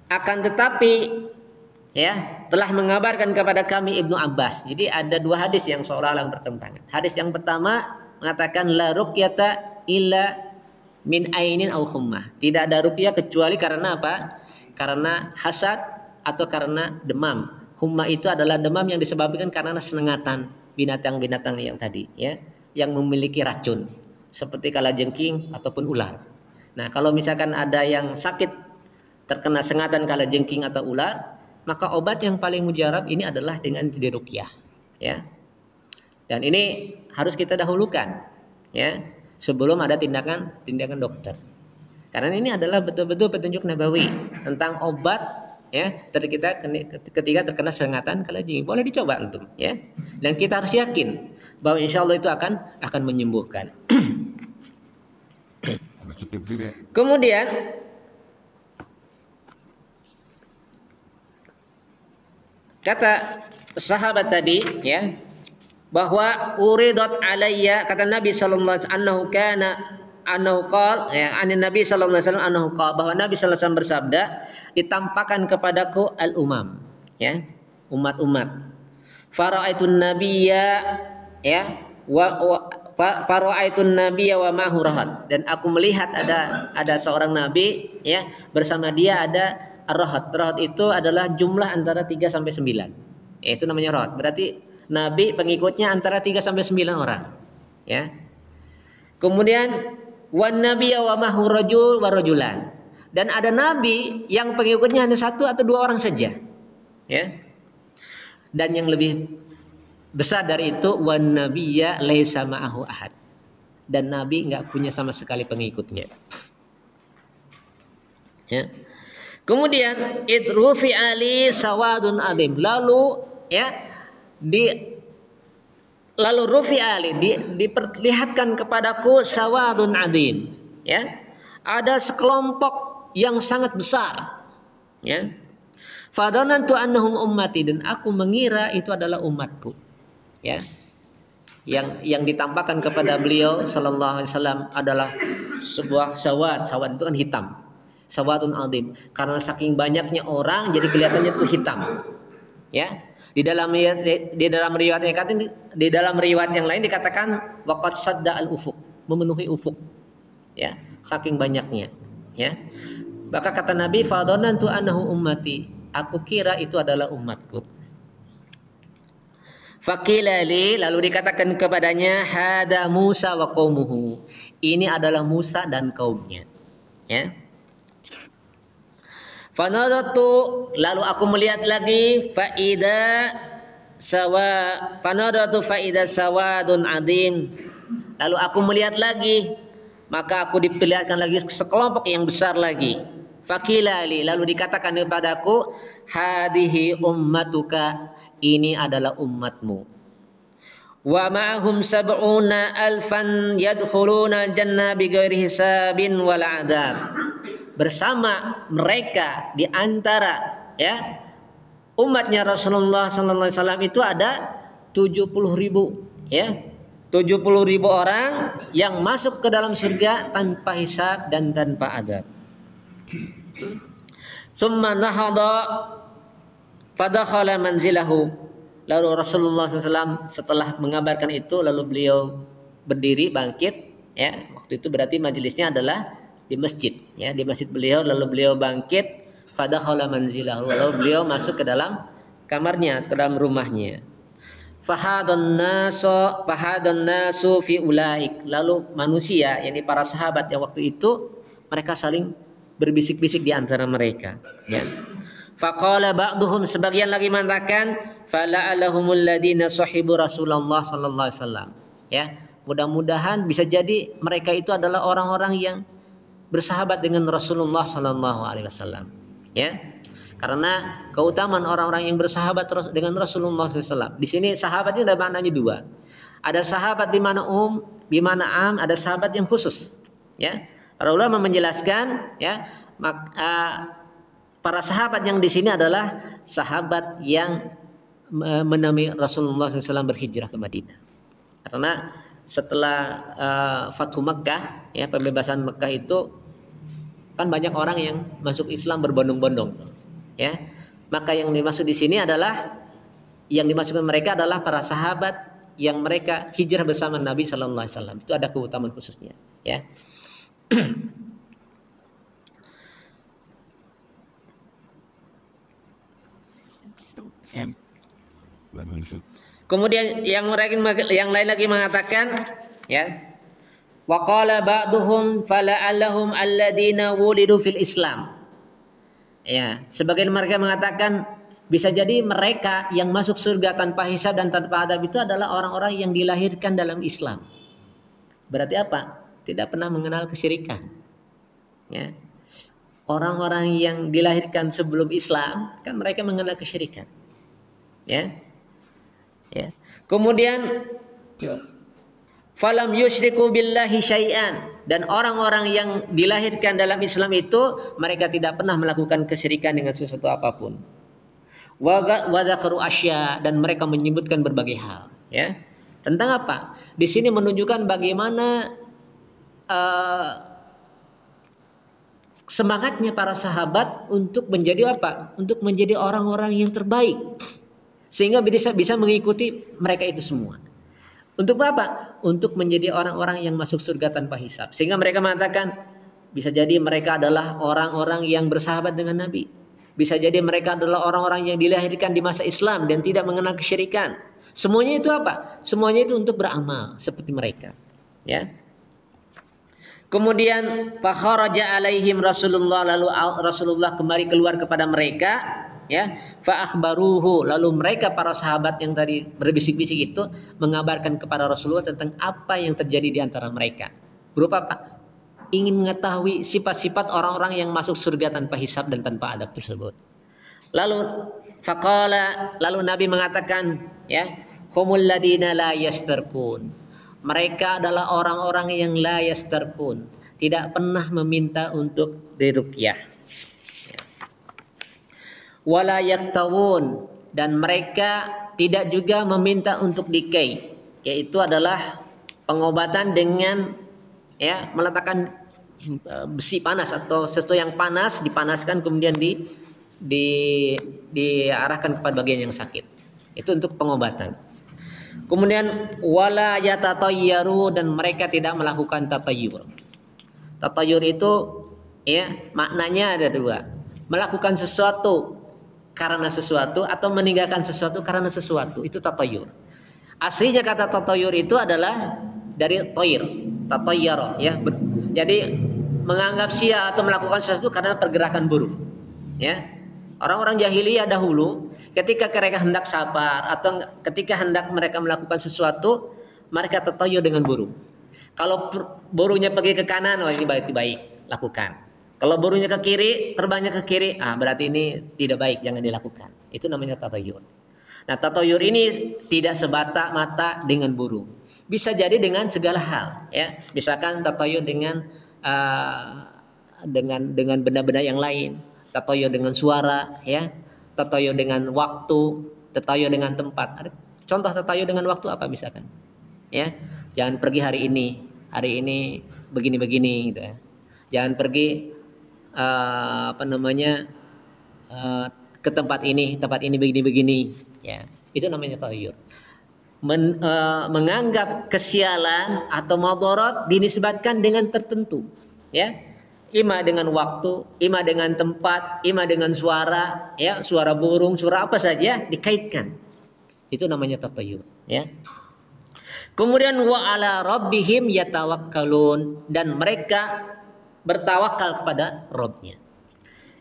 akan tetapi, ya, telah mengabarkan kepada kami Ibnu Abbas. Jadi ada dua hadis yang seolah-olah bertentangan. Hadis yang pertama mengatakan la ruqyata illa min ainin aw hummah. Tidak ada ruqyah kecuali karena apa? Karena hasad atau karena demam. Hummah itu adalah demam yang disebabkan karena sengatan binatang-binatang yang tadi, ya, yang memiliki racun seperti kalajengking ataupun ular. Nah, kalau misalkan ada yang sakit terkena sengatan kalajengking atau ular, maka obat yang paling mujarab ini adalah dengan diruqyah, ya. Dan ini harus kita dahulukan, ya, sebelum ada tindakan dokter. Karena ini adalah betul-betul petunjuk nabawi tentang obat, ya, ketika terkena sengatan kalajengking. Boleh dicoba antum, ya. Dan kita harus yakin bahwa insya Allah itu akan menyembuhkan. Kemudian kata sahabat tadi, ya, bahwa uridat alayya, kata Nabi sallallahu alaihi wasallam annahu qala, ya, anin Nabi sallallahu alaihi wasallam annahu qala, bahwa Nabi sallallahu alaihi wasallam bersabda, ditampakkan kepadaku al-umam, ya, umat-umat. Fara'aitun nabiyya, ya, fara'aitun nabiyya wa ma'hu rahat, dan aku melihat ada seorang nabi, ya, bersama dia ada ar-rahat. Rahat itu adalah jumlah antara 3 sampai 9. Ya, itu namanya rahat. Berarti nabi pengikutnya antara 3 sampai 9 orang, ya. Kemudian wan nabiyya wa ma'hu rajul wa rajulan, dan ada nabi yang pengikutnya hanya 1 atau 2 orang saja, ya. Dan yang lebih besar dari itu, wan nabiyya laisa ma'ahu ahad, dan nabi enggak punya sama sekali pengikutnya, ya. Kemudian idrufi ali sawadun adim, lalu, ya, lalu rufi ali, diperlihatkan kepadaku sawadun adim, ya, ada sekelompok yang sangat besar. Ya. Fadhanantu annahum ummati, dan aku mengira itu adalah umatku. Ya. Yang ditampakkan kepada beliau sallallahu alaihi wasallam adalah sebuah sawad itu kan hitam, sawadun adim, karena saking banyaknya orang jadi kelihatannya itu hitam. Ya, di dalam riwayat yang lain dikatakan waqad sadda al ufuk, memenuhi ufuk. Ya, saking banyaknya. Ya, maka kata Nabi, fadhanantu annahu ummati, aku kira itu adalah umatku. Faqila li, lalu dikatakan kepadanya, hada Musa wa qaumuhu, ini adalah Musa dan kaumnya. Ya. Fanadatu, lalu aku melihat lagi, fanadatu faida sawadun adim, lalu aku melihat lagi, maka aku diperlihatkan lagi sekelompok yang besar lagi. Faqila li, lalu dikatakan kepadaku, hadihi ummatuka, ini adalah umatmu. Wa ma'ahum sab'una alfan yadkhuluna jannah bighairi hisabin wal adab. Bersama mereka di antara ya umatnya Rasulullah sallallahu alaihi wasallam itu ada 70.000 ya. 70.000 orang yang masuk ke dalam surga tanpa hisab dan tanpa adab. Summa nahada fadakhala manzilahu. Lalu Rasulullah SAW setelah mengabarkan itu, lalu beliau berdiri bangkit. Ya, waktu itu berarti majelisnya adalah di masjid. Ya, di masjid beliau. Lalu beliau bangkit. Fadakhala manzilahu. Lalu beliau masuk ke dalam kamarnya, ke dalam rumahnya. Fahadun nasu fi ulaik. Lalu manusia, yakni para sahabat yang waktu itu, mereka saling berbisik-bisik di antara mereka. Ya. Faqala ba'duhum, sebagian lagi mengatakan, fala'alahumul ladina sahibu Rasulullah sallallahu alaihi wasallam. Ya, mudah-mudahan bisa jadi mereka itu adalah orang-orang yang bersahabat dengan Rasulullah sallallahu alaihi wasallam. Ya. Karena keutamaan orang-orang yang bersahabat dengan Rasulullah sallallahu alaihi wasallam. Di sini sahabatnya ada maknanya dua. Ada sahabat di mana am, ada sahabat yang khusus. Ya. Para ulama menjelaskan ya, para sahabat yang di sini adalah sahabat yang menemui Rasulullah SAW berhijrah ke Madinah. Karena setelah Fathu Makkah, ya pembebasan Makkah itu kan banyak orang yang masuk Islam berbondong-bondong, ya. Maka yang dimaksud di sini adalah yang dimaksudkan mereka adalah para sahabat yang mereka hijrah bersama Nabi Sallallahu Alaihi Wasallam. Itu ada keutamaan khususnya, ya. Kemudian yang lain lagi mengatakan, ya, wa qala ba'duhum fala'allahum alladina wulidu fil Islam. Ya, sebagian mereka mengatakan bisa jadi mereka yang masuk surga tanpa hisab dan tanpa adab itu adalah orang-orang yang dilahirkan dalam Islam. Berarti apa? Tidak pernah mengenal kesyirikan. Ya. Orang-orang yang dilahirkan sebelum Islam kan mereka mengenal kesyirikan. Ya. Ya. Kemudian falam yusyriku billahi syai'an, dan orang-orang yang dilahirkan dalam Islam itu mereka tidak pernah melakukan kesyirikan dengan sesuatu apapun. Wa dzakaru asya, dan mereka menyebutkan berbagai hal, ya. Tentang apa? Di sini menunjukkan bagaimana semangatnya para sahabat untuk menjadi apa? Untuk menjadi orang-orang yang terbaik. Sehingga bisa mengikuti mereka itu semua. Untuk apa? Untuk menjadi orang-orang yang masuk surga tanpa hisab. Sehingga mereka mengatakan bisa jadi mereka adalah orang-orang yang bersahabat dengan Nabi. Bisa jadi mereka adalah orang-orang yang dilahirkan di masa Islam dan tidak mengenal kesyirikan. Semuanya itu apa? Semuanya itu untuk beramal seperti mereka. Ya. Kemudian fakharaja alaihim Rasulullah, lalu Rasulullah kembali keluar kepada mereka. Ya, fa akhbaruhu, lalu mereka para sahabat yang tadi berbisik-bisik itu mengabarkan kepada Rasulullah tentang apa yang terjadi di antara mereka. Berupa apa? Ingin mengetahui sifat-sifat orang-orang yang masuk surga tanpa hisab dan tanpa adab tersebut. Lalu faqala, lalu Nabi mengatakan, ya, humul ladina la yastarqun. Mereka adalah orang-orang yang la yastarqun, tidak pernah meminta untuk diruqyah. Wala yaktawun, dan mereka tidak juga meminta untuk dikai, yaitu adalah pengobatan dengan ya meletakkan besi panas atau sesuatu yang panas dipanaskan kemudian di diarahkan kepada bagian yang sakit. Itu untuk pengobatan. Kemudian wala yatatayyaru, dan mereka tidak melakukan tatayyur. Tatayyur itu ya maknanya ada dua. Melakukan sesuatu karena sesuatu atau meninggalkan sesuatu karena sesuatu, itu tatayyur. Aslinya kata tatayyur itu adalah dari toir, tatayyara ya. Jadi menganggap sia atau melakukan sesuatu karena pergerakan burung. Ya. Orang-orang jahiliyah dahulu ketika mereka hendak sabar atau ketika hendak mereka melakukan sesuatu, mereka tatayyur dengan burung. Kalau burungnya pergi ke kanan, oh ini baik, lakukan. Kalau burungnya ke kiri, terbangnya ke kiri, berarti ini tidak baik, jangan dilakukan. Itu namanya tatayyur. Nah, tatayyur ini tidak sebata-mata dengan burung. Bisa jadi dengan segala hal, ya. Misalkan tatayyur dengan benda-benda yang lain, tatayyur dengan suara, ya. Tatayyur dengan waktu, tatayyur dengan tempat. Contoh tatayyur dengan waktu apa misalkan? Ya. Jangan pergi hari ini begini-begini gitu ya. Jangan pergi ke tempat ini begini-begini ya. Itu namanya tatayyur. Menganggap kesialan atau madarat dinisbatkan dengan tertentu ya. Ima dengan waktu, ima dengan tempat, ima dengan suara ya, suara burung, suara apa saja dikaitkan. Itu namanya tatayyur ya. Kemudian wa ala rabbihim yatawakkalun, dan mereka bertawakal kepada Rabbnya.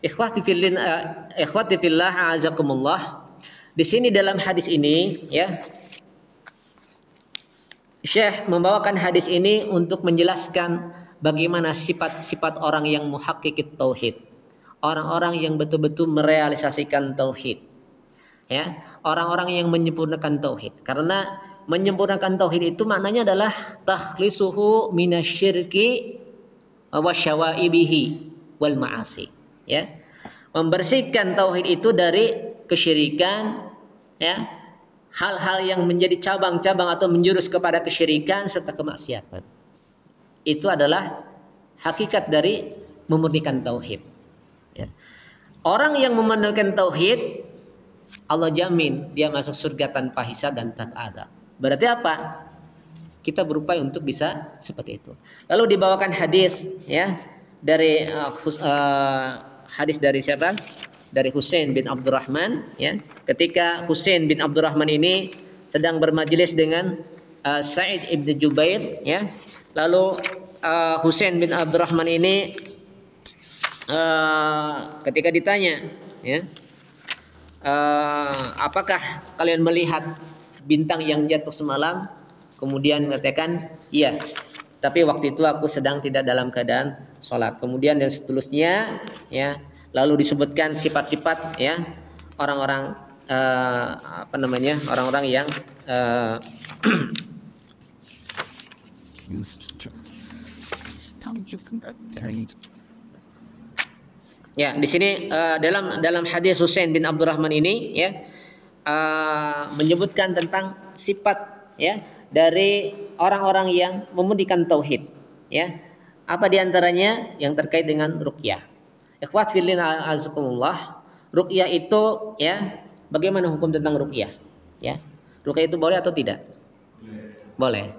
Ikhwati fillah azakumullah. Di sini dalam hadis ini ya, Syekh membawakan hadis ini untuk menjelaskan bagaimana sifat-sifat orang yang muhaqqiqit tauhid. Orang-orang yang betul-betul merealisasikan tauhid. Ya, orang-orang yang menyempurnakan tauhid. Karena menyempurnakan tauhid itu maknanya adalah takhlisuhu minasyirki wasyawaibihi wal ma'asi, ya. Membersihkan tauhid itu dari kesyirikan, ya, hal-hal yang menjadi cabang-cabang atau menjurus kepada kesyirikan serta kemaksiatan. Itu adalah hakikat dari memurnikan tauhid, ya. Orang yang memurnikan tauhid, Allah jamin dia masuk surga tanpa hisab dan tanpa adab. Berarti apa? Kita berupaya untuk bisa seperti itu. Lalu dibawakan hadis ya dari hadis dari siapa? Dari Husain bin Abdurrahman ya. Ketika Husain bin Abdurrahman ini sedang bermajelis dengan Sa'id ibn Jubair ya. Lalu Husain bin Abdurrahman ini ketika ditanya ya, apakah kalian melihat bintang yang jatuh semalam? Kemudian mengatakan iya, tapi waktu itu aku sedang tidak dalam keadaan sholat. Kemudian yang seterusnya ya, lalu disebutkan sifat-sifat ya orang-orang orang-orang yang ya di sini dalam hadis Husain bin Abdurrahman ini ya menyebutkan tentang sifat ya dari orang-orang yang memurnikan tauhid ya. Apa diantaranya yang terkait dengan ruqyah. Ikhwat fillah azakumullah, ruqyah itu ya, bagaimana hukum tentang ruqyah ya? Ruqyah itu boleh atau tidak? Boleh.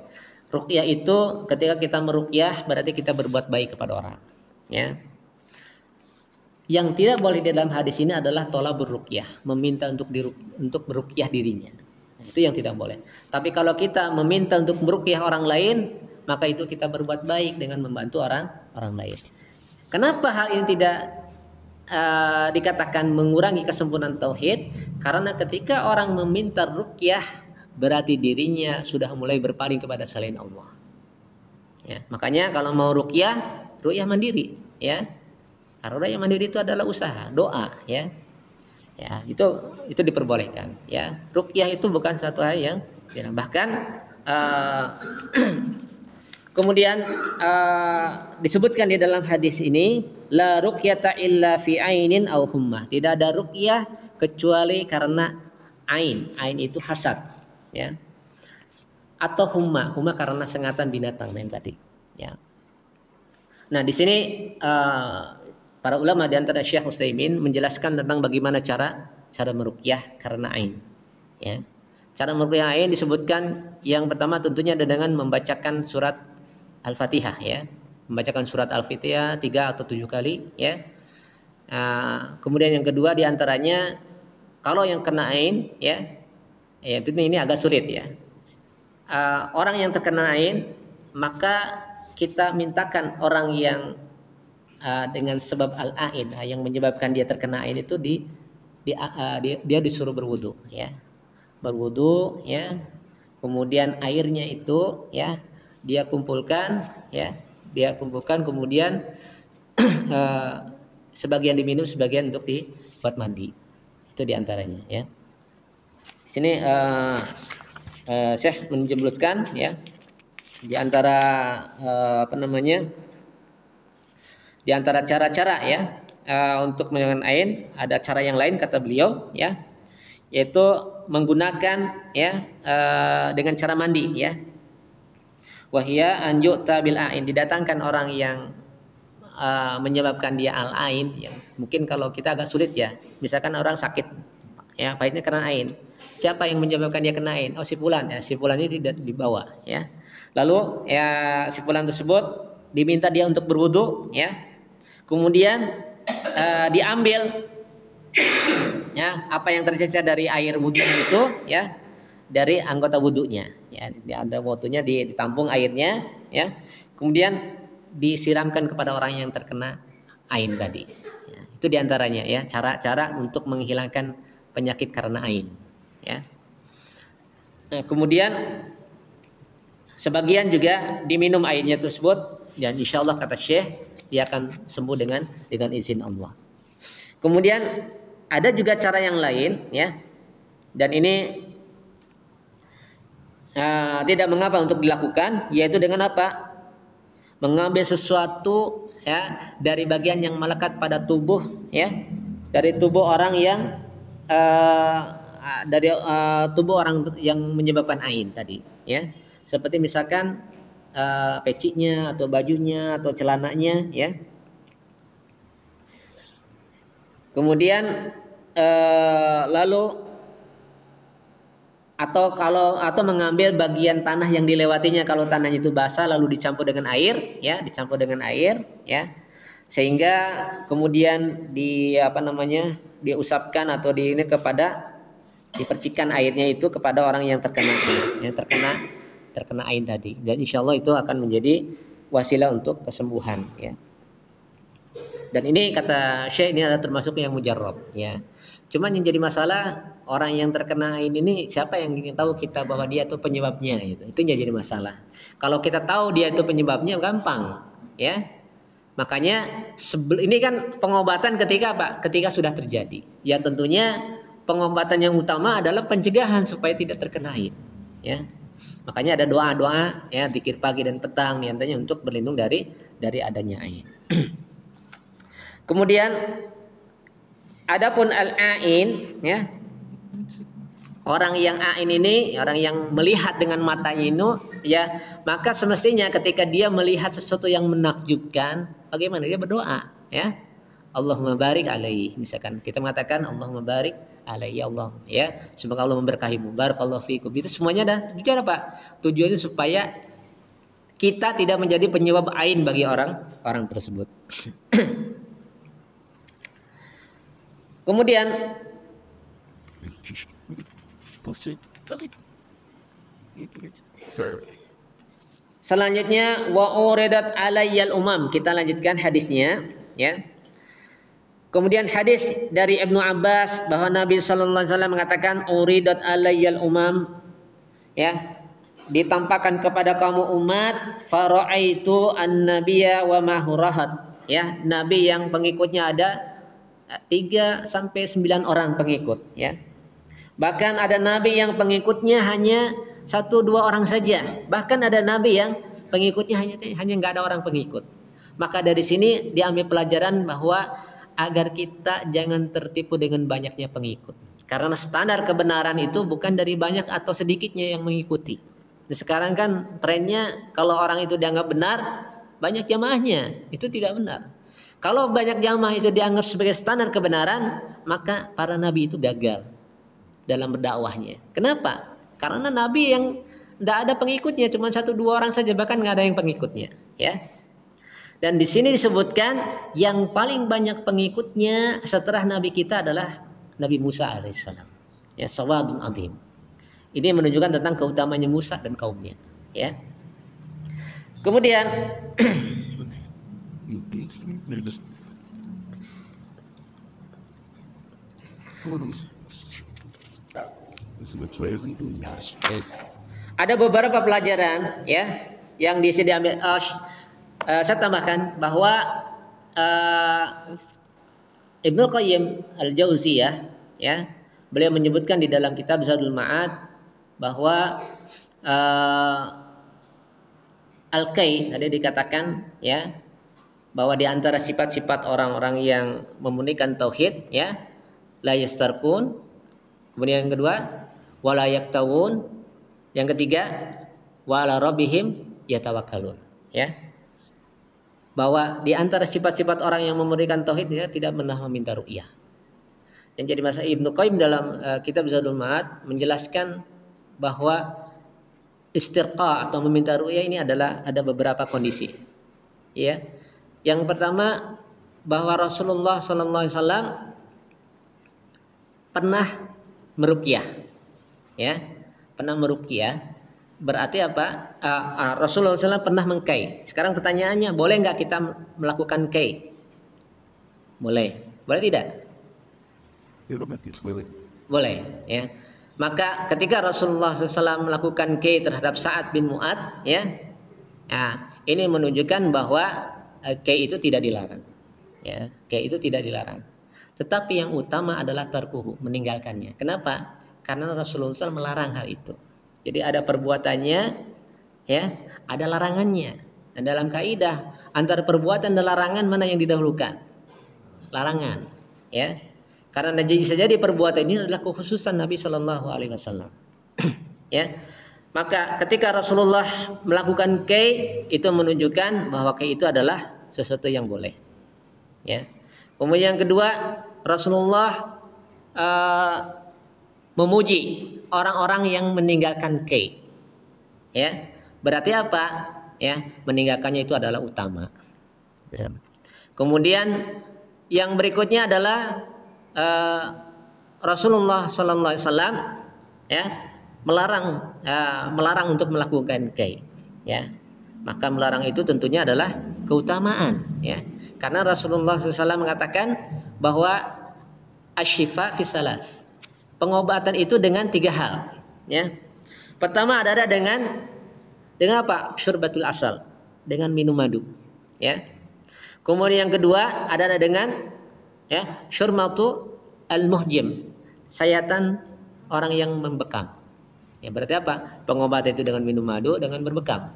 Ruqyah itu ketika kita meruqyah berarti kita berbuat baik kepada orang ya. Yang tidak boleh di dalam hadis ini adalah thalabur ruqyah, meminta untuk meruqyah dirinya. Itu yang tidak boleh. Tapi kalau kita meminta untuk meruqyah orang lain, maka itu kita berbuat baik dengan membantu orang lain. Kenapa hal ini tidak dikatakan mengurangi kesempurnaan tauhid? Karena ketika orang meminta ruqyah, berarti dirinya sudah mulai berpaling kepada selain Allah. Ya, makanya kalau mau ruqyah mandiri, ya. Karena ruqyah mandiri itu adalah usaha, doa, ya. Ya, itu diperbolehkan, ya. Ruqyah itu bukan satu hal yang bahkan Kemudian disebutkan di dalam hadis ini, la ruqyata illa fi ainin aw hummah. Tidak ada ruqyah kecuali karena ain. Ain itu hasad, ya. Atau humma, humma karena sengatan binatang yang tadi, ya. Nah, di sini para ulama di antara Syekh Utsaimin menjelaskan tentang bagaimana cara meruqyah karena ain, ya. Cara meruqyah ain disebutkan yang pertama tentunya dengan membacakan surat Al-Fatihah, ya. Membacakan surat Al-Fatihah 3 atau 7 kali, ya. Kemudian yang kedua diantaranya kalau yang kena ain, ya, ini agak sulit, ya. Orang yang terkena ain, maka kita mintakan orang yang dengan sebab al-ain yang menyebabkan dia terkena ain itu dia disuruh berwudu, ya. Berwudu, ya. Kemudian airnya itu, ya, dia kumpulkan, kemudian sebagian diminum, sebagian untuk dibuat mandi. Itu diantaranya, ya. Di sini Syekh menjelaskan, ya, di antara di antara cara-cara, ya, untuk menghilangkan ain, ada cara yang lain kata beliau, ya, yaitu menggunakan, ya, dengan cara mandi, ya. Wahia anjuk tabil ain, didatangkan orang yang menyebabkan dia al ain, ya. Mungkin kalau kita agak sulit, ya, misalkan orang sakit, ya, pahitnya karena ain. Siapa yang menyebabkan dia kena ain? Oh, si fulan, ya. Si fulan ini tidak dibawa, ya. Lalu, ya, si fulan tersebut diminta dia untuk berwudu, ya. Kemudian diambil, ya, apa yang tersisa dari air wudunya itu, ya, dari anggota wudunya, ya, ada wudunya ditampung airnya, ya, kemudian disiramkan kepada orang yang terkena ain tadi, ya. Itu diantaranya, ya, cara-cara untuk menghilangkan penyakit karena ain, ya. Nah, kemudian sebagian juga diminum airnya tersebut, dan insya Allah kata Syekh dia akan sembuh dengan izin Allah. Kemudian ada juga cara yang lain, ya, dan ini tidak mengapa untuk dilakukan, yaitu dengan apa? Mengambil sesuatu, ya, dari bagian yang melekat pada tubuh, ya, dari tubuh orang yang tubuh orang yang menyebabkan ain tadi, ya, seperti misalkan pecinya atau bajunya atau celananya, ya. Kemudian lalu atau mengambil bagian tanah yang dilewatinya, kalau tanahnya itu basah lalu dicampur dengan air, ya, ya, sehingga kemudian diusapkan atau dipercikan airnya itu kepada orang yang terkena ain tadi, dan insya Allah itu akan menjadi wasilah untuk kesembuhan, ya. Dan ini kata Syekh ini adalah termasuk yang mujarrab, ya. Cuman yang jadi masalah, orang yang terkena ini siapa yang tahu kita bahwa dia itu penyebabnya, gitu. Itu yang jadi masalah. Kalau kita tahu dia itu penyebabnya gampang, ya. Makanya ini kan pengobatan ketika apa? Ketika sudah terjadi. Ya tentunya pengobatan yang utama adalah pencegahan supaya tidak terkena ain, ya. Makanya ada doa-doa, ya, zikir pagi dan petang diantaranya untuk berlindung dari adanya ain. Kemudian adapun al-ain, ya, orang yang ain ini, orang yang melihat dengan matanya itu, ya, maka semestinya ketika dia melihat sesuatu yang menakjubkan, bagaimana dia berdoa, ya. Allahumma barik alaihi, misalkan kita mengatakan Allahumma barik alaihi, ya Allah, ya, semoga Allah memberkahimu, barakallahu fikum. Itu semuanya ada tujuan apa? Tujuannya supaya kita tidak menjadi penyebab ain bagi orang tersebut. Kemudian selanjutnya wa uridat alayyal umam, kita lanjutkan hadisnya, ya. Kemudian hadis dari Ibnu Abbas bahwa Nabi sallallahu alaihi wasallam mengatakan uridat alayyal umam, ya, ditampakkan kepada kamu umat, faraitu an-nabiyya wa mahurahat, ya, nabi yang pengikutnya ada 3 sampai 9 orang pengikut, ya. Bahkan ada nabi yang pengikutnya hanya 1-2 orang saja. Bahkan ada nabi yang pengikutnya hanya nggak ada orang pengikut. Maka dari sini diambil pelajaran bahwa agar kita jangan tertipu dengan banyaknya pengikut. Karena standar kebenaran itu bukan dari banyak atau sedikitnya yang mengikuti. Sekarang kan trennya kalau orang itu dianggap benar, banyak jamaahnya. Itu tidak benar. Kalau banyak jamaah itu dianggap sebagai standar kebenaran, maka para nabi itu gagal dalam berdakwahnya. Kenapa? Karena nabi yang tidak ada pengikutnya, cuma 1-2 orang saja, bahkan nggak ada yang pengikutnya. Ya. Dan di sini disebutkan yang paling banyak pengikutnya setelah nabi kita adalah Nabi Musa alaihissalam. Ya, sawadun azim. Ini menunjukkan tentang keutamaannya Musa dan kaumnya. Ya. Kemudian ada beberapa pelajaran ya yang di sini diambil. Saya tambahkan bahwa Ibnu Qayyim Al-Jauziyah ya, beliau menyebutkan di dalam kitab Zadul Ma'ad bahwa al-kai tadi dikatakan ya, bahwa di antara sifat-sifat orang-orang yang memunikan tauhid ya, la yastarqun, kemudian yang kedua wala yaktawun, yang ketiga wala rabbihim yatawakkalun ya, bahwa di antara sifat-sifat orang yang memunikan tauhid ya, tidak pernah meminta ru'yah. Dan jadi masa Ibnu Qayyim dalam kitab Zadul Ma'ad menjelaskan bahwa istirqa atau meminta ru'yah ini adalah ada beberapa kondisi. Ya. Yang pertama bahwa Rasulullah SAW pernah meruqyah. Ya. Pernah meruqyah berarti apa? Rasulullah SAW pernah mengkai. Sekarang pertanyaannya, boleh nggak kita melakukan kai? Boleh. Boleh tidak? Boleh. Ya. Maka ketika Rasulullah SAW melakukan kai terhadap Sa'ad bin Mu'adz, ya, ini menunjukkan bahwa kai itu tidak dilarang. Ya, kai itu tidak dilarang. Tetapi yang utama adalah tarkuhu, meninggalkannya. Kenapa? Karena Rasulullah SAW melarang hal itu. Jadi ada perbuatannya, ya, ada larangannya. Dan dalam kaidah antara perbuatan dan larangan mana yang didahulukan? Larangan, ya. Karena bisa jadi perbuatan ini adalah kekhususan Nabi Shallallahu Alaihi Wasallam. Ya, maka ketika Rasulullah melakukan kai itu menunjukkan bahwa kai itu adalah sesuatu yang boleh. Ya. Kemudian yang kedua, Rasulullah memuji orang-orang yang meninggalkan kai. Ya, berarti apa? Ya, meninggalkannya itu adalah utama. Ya. Kemudian yang berikutnya adalah Rasulullah Sallallahu Alaihi Wasallam ya melarang untuk melakukan kai. Ya, maka melarang itu tentunya adalah keutamaan. Ya, karena Rasulullah SAW mengatakan bahwa asyifa fi salas, pengobatan itu dengan 3 hal. Ya, pertama adalah dengan apa? Syurbatul asal, dengan minum madu. Ya, kemudian yang kedua adalah dengan ya syurmatu al-muhjim, sayatan orang yang membekam. Ya, berarti apa? Pengobatan itu dengan minum madu, dengan berbekam.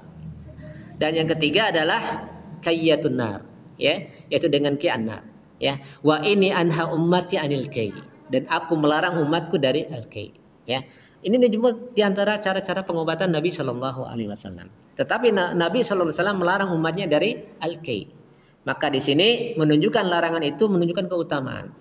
Dan yang ketiga adalah kayyatun nar, ya, yaitu dengan ki'annar. Ya, wa ini anha ummati anil kai, dan aku melarang umatku dari al-kai. Ya, ini cuma di antara cara-cara pengobatan Nabi Shallallahu Alaihi Wasallam. Tetapi Nabi Shallallahu Alaihi Wasallam melarang umatnya dari al-kai. Maka di sini menunjukkan larangan itu menunjukkan keutamaan.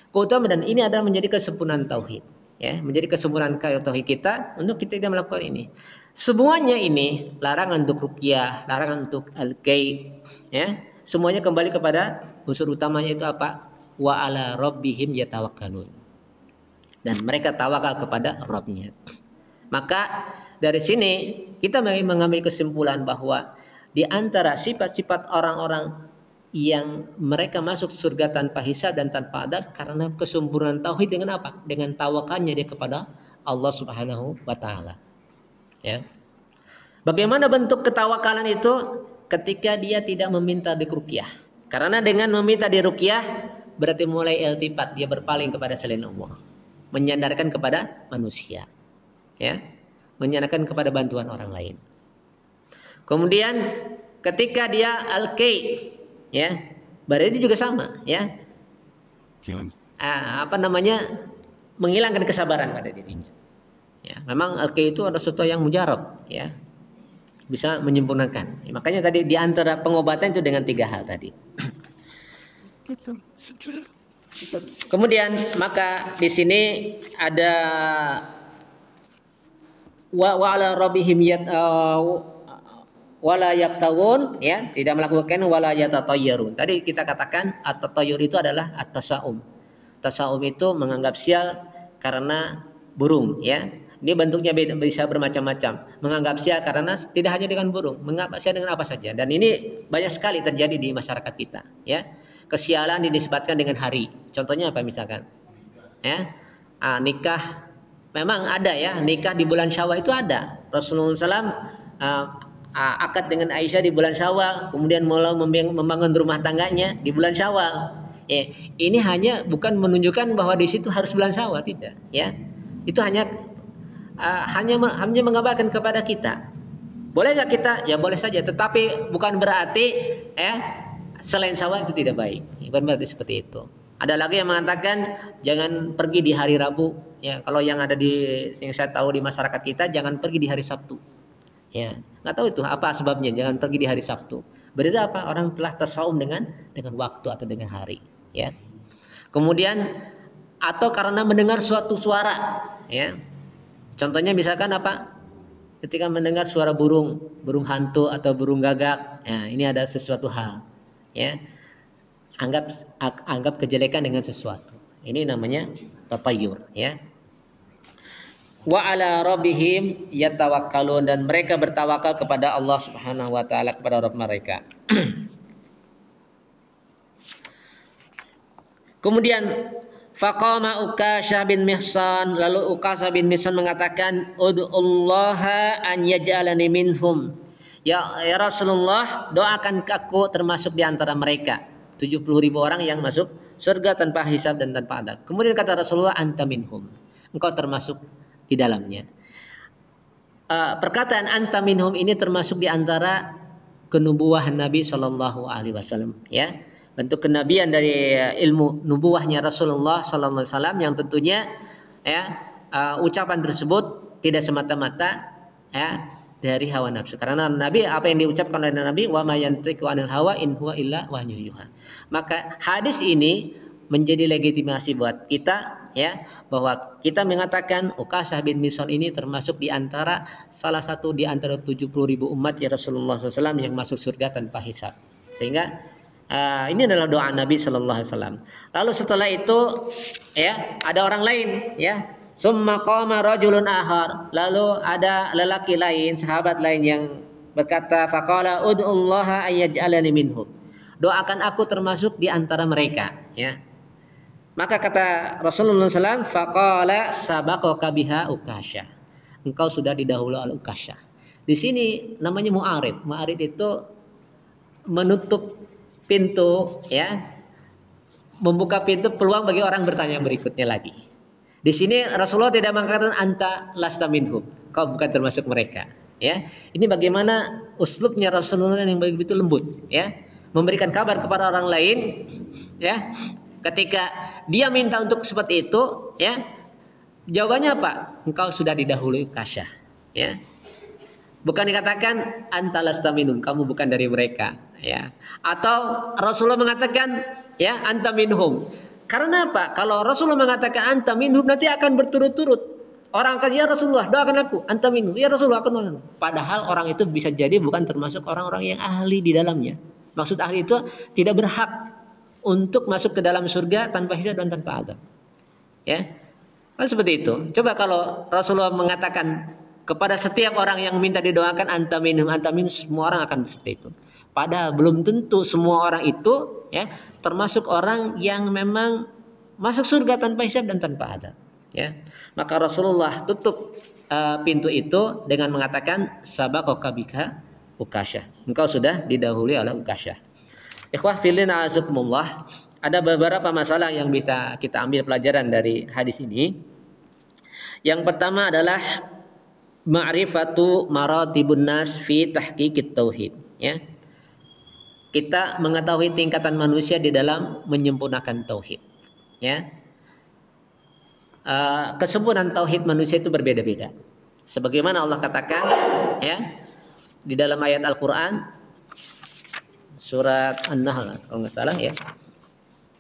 Keutamaan, dan ini adalah menjadi kesempurnaan tauhid. Ya, menjadi kesempurnaan tauhid kita untuk kita tidak melakukan ini. Semuanya ini larangan untuk ruqyah, larangan untuk al-kai, ya. Semuanya kembali kepada unsur utamanya itu apa? Wa ala rabbihim yatawakkalun. Dan mereka tawakal kepada Rabbnya. Maka dari sini kita mengambil kesimpulan bahwa di antara sifat-sifat orang-orang yang mereka masuk surga tanpa hisab dan tanpa adab karena kesempurnaan tauhid dengan apa? Dengan tawakalnya dia kepada Allah Subhanahu wa taala. Ya. Bagaimana bentuk ketawakalan itu? Ketika dia tidak meminta diruqyah. Karena dengan meminta diruqyah berarti mulai iltifat, dia berpaling kepada selain Allah, menyandarkan kepada manusia. Ya. Menyandarkan kepada bantuan orang lain. Kemudian ketika dia al-kay, ya, berarti juga sama, ya. Menghilangkan kesabaran pada dirinya. Ya, memang al-kay itu ada sesuatu yang mujarab, ya. Bisa menyempurnakan. Ya, makanya tadi di antara pengobatan itu dengan 3 hal tadi. Kemudian maka di sini ada wa ala rabbihim wala yaktawun, ya, tidak melakukan wala yatatayyarun. Tadi kita katakan at-tatayyur itu adalah at-tasaum. Tasaum itu menganggap sial karena burung, ya. Ini bentuknya bisa bermacam-macam. Menganggap sial karena tidak hanya dengan burung, menganggap sial dengan apa saja. Dan ini banyak sekali terjadi di masyarakat kita, ya. Kesialan dinisbatkan dengan hari. Contohnya apa misalkan? Ya. Nikah memang ada, ya, nikah di bulan Syawal itu ada. Rasulullah SAW akad dengan Aisyah di bulan Syawal, kemudian mulai membangun rumah tangganya di bulan Syawal. Ya, ini hanya bukan menunjukkan bahwa di situ harus bulan Syawal, tidak, ya. Itu hanya menggambarkan kepada kita. Boleh nggak kita? Ya boleh saja, tetapi bukan berarti, ya, selain Syawal itu tidak baik. Bukan berarti seperti itu. Ada lagi yang mengatakan jangan pergi di hari Rabu. Ya, kalau yang saya tahu di masyarakat kita, jangan pergi di hari Sabtu. Ya, nggak tahu itu apa sebabnya jangan pergi di hari Sabtu. Berarti apa? Orang telah tersaum dengan waktu atau dengan hari, ya. Kemudian atau karena mendengar suatu suara, ya. Contohnya misalkan apa? Ketika mendengar suara burung hantu atau burung gagak, ya, ini ada sesuatu hal, ya. Anggap kejelekan dengan sesuatu. Ini namanya tatayyur, ya. Wa ala rabbihim yatawakkalun, dan mereka bertawakal kepada Allah Subhanahu wa taala, kepada Rabb mereka. Kemudian faqama Ukasyah bin Mihsan, lalu Ukasyah bin Mihsan mengatakan ud'ullaha an yaj'alani minhum. Ya Rasulullah, doakan aku termasuk di antara mereka 70.000 orang yang masuk surga tanpa hisab dan tanpa adab. Kemudian kata Rasulullah, anta minhum, engkau termasuk di dalamnya. Perkataan anta minhum ini termasuk di antara kenubuwahan Nabi Shallallahu Alaihi Wasallam, ya, bentuk kenabian dari ilmu nubuwahnya Rasulullah Shallallahu Alaihi Wasallam, yang tentunya, ya, ucapan tersebut tidak semata-mata, ya, dari hawa nafsu, karena Nabi, apa yang diucapkan oleh Nabi, wa ma yantiqu anil hawa in huwa illa wahyu yuha. Maka hadis ini menjadi legitimasi buat kita, ya, bahwa kita mengatakan Ukasyah bin Mihsan ini termasuk di antara salah satu di antara 70.000 umat ya Rasulullah SAW yang masuk surga tanpa hisab. Sehingga ini adalah doa Nabi Sallallahu Alaihi Wasallam. Lalu setelah itu, ya, ada orang lain, ya. Summa qama rajulun akhar, lalu ada lelaki lain, sahabat lain yang berkata, faqala ud'ullaha ayyaj'alani minhum, doakan aku termasuk di antara mereka, ya. Maka kata Rasulullah SAW, faqala sabaqaka biha Ukasyah, engkau sudah didahului oleh Ukasyah. Di sini namanya mu'arid. Mu'arid itu menutup pintu, ya, membuka pintu peluang bagi orang bertanya berikutnya lagi. Di sini Rasulullah tidak mengatakan anta lasta minhum, kau bukan termasuk mereka, ya. Ini bagaimana uslubnya Rasulullah yang begitu lembut, ya, memberikan kabar kepada orang lain, ya. Ketika dia minta untuk seperti itu, ya, jawabannya apa? Engkau sudah didahului Ukasyah, ya. Bukan dikatakan anta lasta minhum, kamu bukan dari mereka, ya. Atau Rasulullah mengatakan, ya, anta minhum. Karena apa? Kalau Rasulullah mengatakan anta minhum, nanti akan berturut-turut orang akan, ya Rasulullah doakan aku, anta minhum, ya Rasulullah aku doakan. Padahal orang itu bisa jadi bukan termasuk orang-orang yang ahli di dalamnya. Maksud ahli itu tidak berhak untuk masuk ke dalam surga tanpa hisab dan tanpa adab, ya. Kan seperti itu. Coba kalau Rasulullah mengatakan kepada setiap orang yang minta didoakan anta minhum, semua orang akan seperti itu. Padahal belum tentu semua orang itu, ya, termasuk orang yang memang masuk surga tanpa hisab dan tanpa adab, ya. Maka Rasulullah tutup pintu itu dengan mengatakan sabaqaka bika Ukasyah, engkau sudah didahului oleh Ukasyah. Ikhwah fillah azakumullah, ada beberapa masalah yang bisa kita ambil pelajaran dari hadis ini. Yang pertama adalah ma'rifatu maratibun nas fi tahqiqit tauhid, ya. Kita mengetahui tingkatan manusia di dalam menyempurnakan tauhid, ya. Kesempurnaan tauhid manusia itu berbeda-beda. Sebagaimana Allah katakan, ya, di dalam ayat Al-Qur'an surat An-Nahl kalau nggak salah, ya.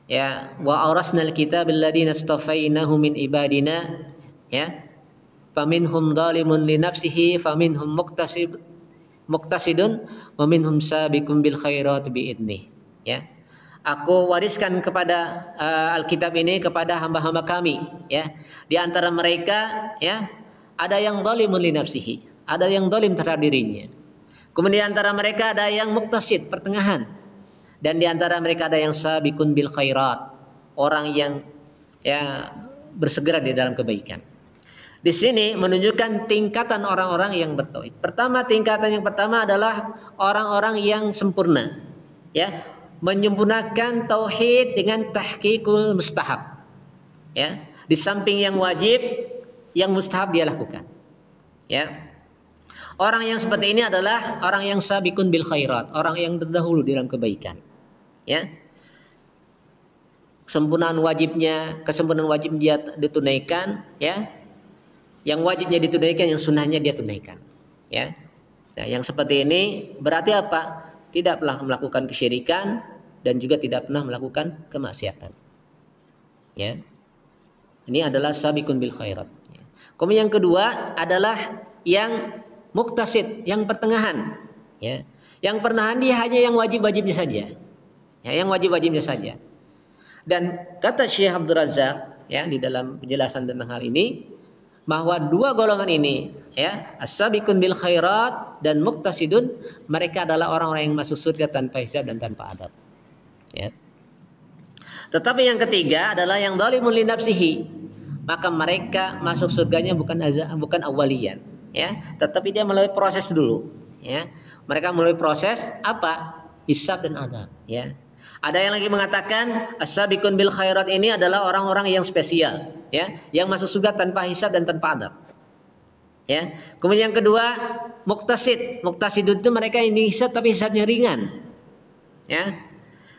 Ya, wa awrasnal kitabal ladzina istafainahu min ibadina, ya. Faminhum dzalimun li nafsihi faminhum muqtasidun wa minhum sabiqun bil khairat bi idnih, ya. Aku wariskan kepada Alkitab ini kepada hamba-hamba kami, ya. Di antara mereka, ya, ada yang dzalimun li nafsihi, ada yang zalim terhadap dirinya. Kemudian di antara mereka ada yang muqtasid, pertengahan. Dan di antara mereka ada yang sabiqun bil khairat, orang yang, ya, bersegera di dalam kebaikan. Di sini menunjukkan tingkatan orang-orang yang bertauhid. Pertama, tingkatan yang pertama adalah orang-orang yang sempurna, ya, menyempurnakan tauhid dengan tahqiqul mustahab, ya. Di samping yang wajib, yang mustahab dia lakukan, ya. Orang yang seperti ini adalah orang yang sabiqun bil khairat, orang yang terdahulu dalam kebaikan, ya. Kesempurnaan wajib dia ditunaikan, ya. Yang wajibnya ditunaikan, yang sunnahnya dia tunaikan, ya. Nah, yang seperti ini berarti apa? Tidak pernah melakukan kesyirikan dan juga tidak pernah melakukan kemaksiatan, ya. Ini adalah sabiqun bil khairat, ya. Kemudian yang kedua adalah yang muktasid, yang pertengahan, ya. Yang pertengahan dia hanya yang wajib-wajibnya saja, ya, yang wajib-wajibnya saja. Dan kata Syekh Abdul Razak, ya, di dalam penjelasan tentang hal ini, bahwa dua golongan ini, ya, as-sabiqun bil khairat dan muqtasidun, mereka adalah orang-orang yang masuk surga tanpa hisab dan tanpa adab, ya. Tetapi yang ketiga adalah yang dzalimun li nafsihi, maka mereka masuk surganya bukan awalian, ya, tetapi dia melalui proses dulu, ya. Mereka melalui proses apa? Hisab dan adab, ya. Ada yang lagi mengatakan as-sabiqun bil khairat ini adalah orang-orang yang spesial, ya, yang masuk surga tanpa hisab dan tanpa adab, ya. Kemudian yang kedua, muqtasid. Muqtasid itu mereka yang dihisab tapi hisabnya ringan, ya.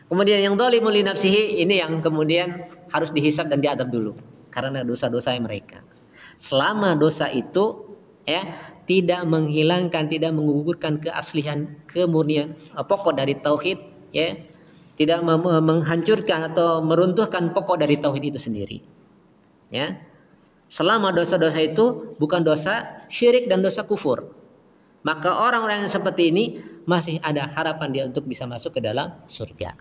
Kemudian yang dzalimun li nafsihi, ini yang kemudian harus dihisab dan diadab dulu karena dosa-dosa mereka. Selama dosa itu, ya, tidak menghilangkan, tidak menggugurkan keaslian, kemurnian pokok dari tauhid, ya, tidak menghancurkan atau meruntuhkan pokok dari tauhid itu sendiri, ya. Selama dosa-dosa itu bukan dosa syirik dan dosa kufur, maka orang-orang yang seperti ini masih ada harapan dia untuk bisa masuk ke dalam surga,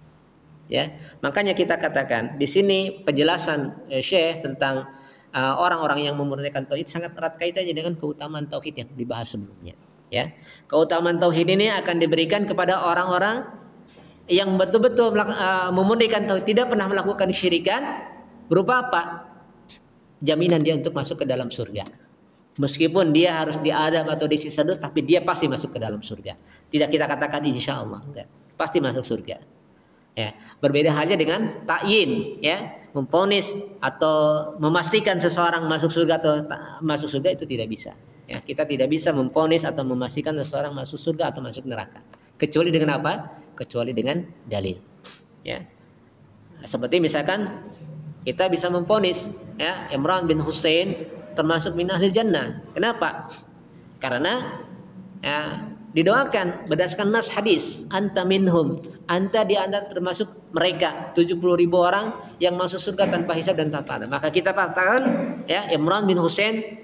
ya. Makanya kita katakan di sini penjelasan Syekh tentang orang-orang yang memurnikan tauhid sangat erat kaitannya dengan keutamaan tauhid yang dibahas sebelumnya, ya. Keutamaan tauhid ini akan diberikan kepada orang-orang yang betul-betul memurnikan tauhid, tidak pernah melakukan kesyirikan, berupa apa? Jaminan dia untuk masuk ke dalam surga. Meskipun dia harus diadab atau disiksa dulu, tapi dia pasti masuk ke dalam surga. Tidak kita katakan insya Allah, enggak. Pasti masuk surga, ya. Berbeda halnya dengan ta'yin, ya, memvonis atau memastikan seseorang masuk surga atau masuk surga, itu tidak bisa, ya. Kita tidak bisa memvonis atau memastikan seseorang masuk surga atau masuk neraka, kecuali dengan apa? Kecuali dengan dalil, ya. Seperti misalkan kita bisa memvonis, ya, Imran bin Husain termasuk min ahlil jannah. Kenapa? Karena, ya, didoakan berdasarkan nas hadis, anta minhum, anta di antara termasuk mereka 70.000 orang yang masuk surga tanpa hisab dan tanpa adab. Maka kita katakan, ya, Imran bin Husain,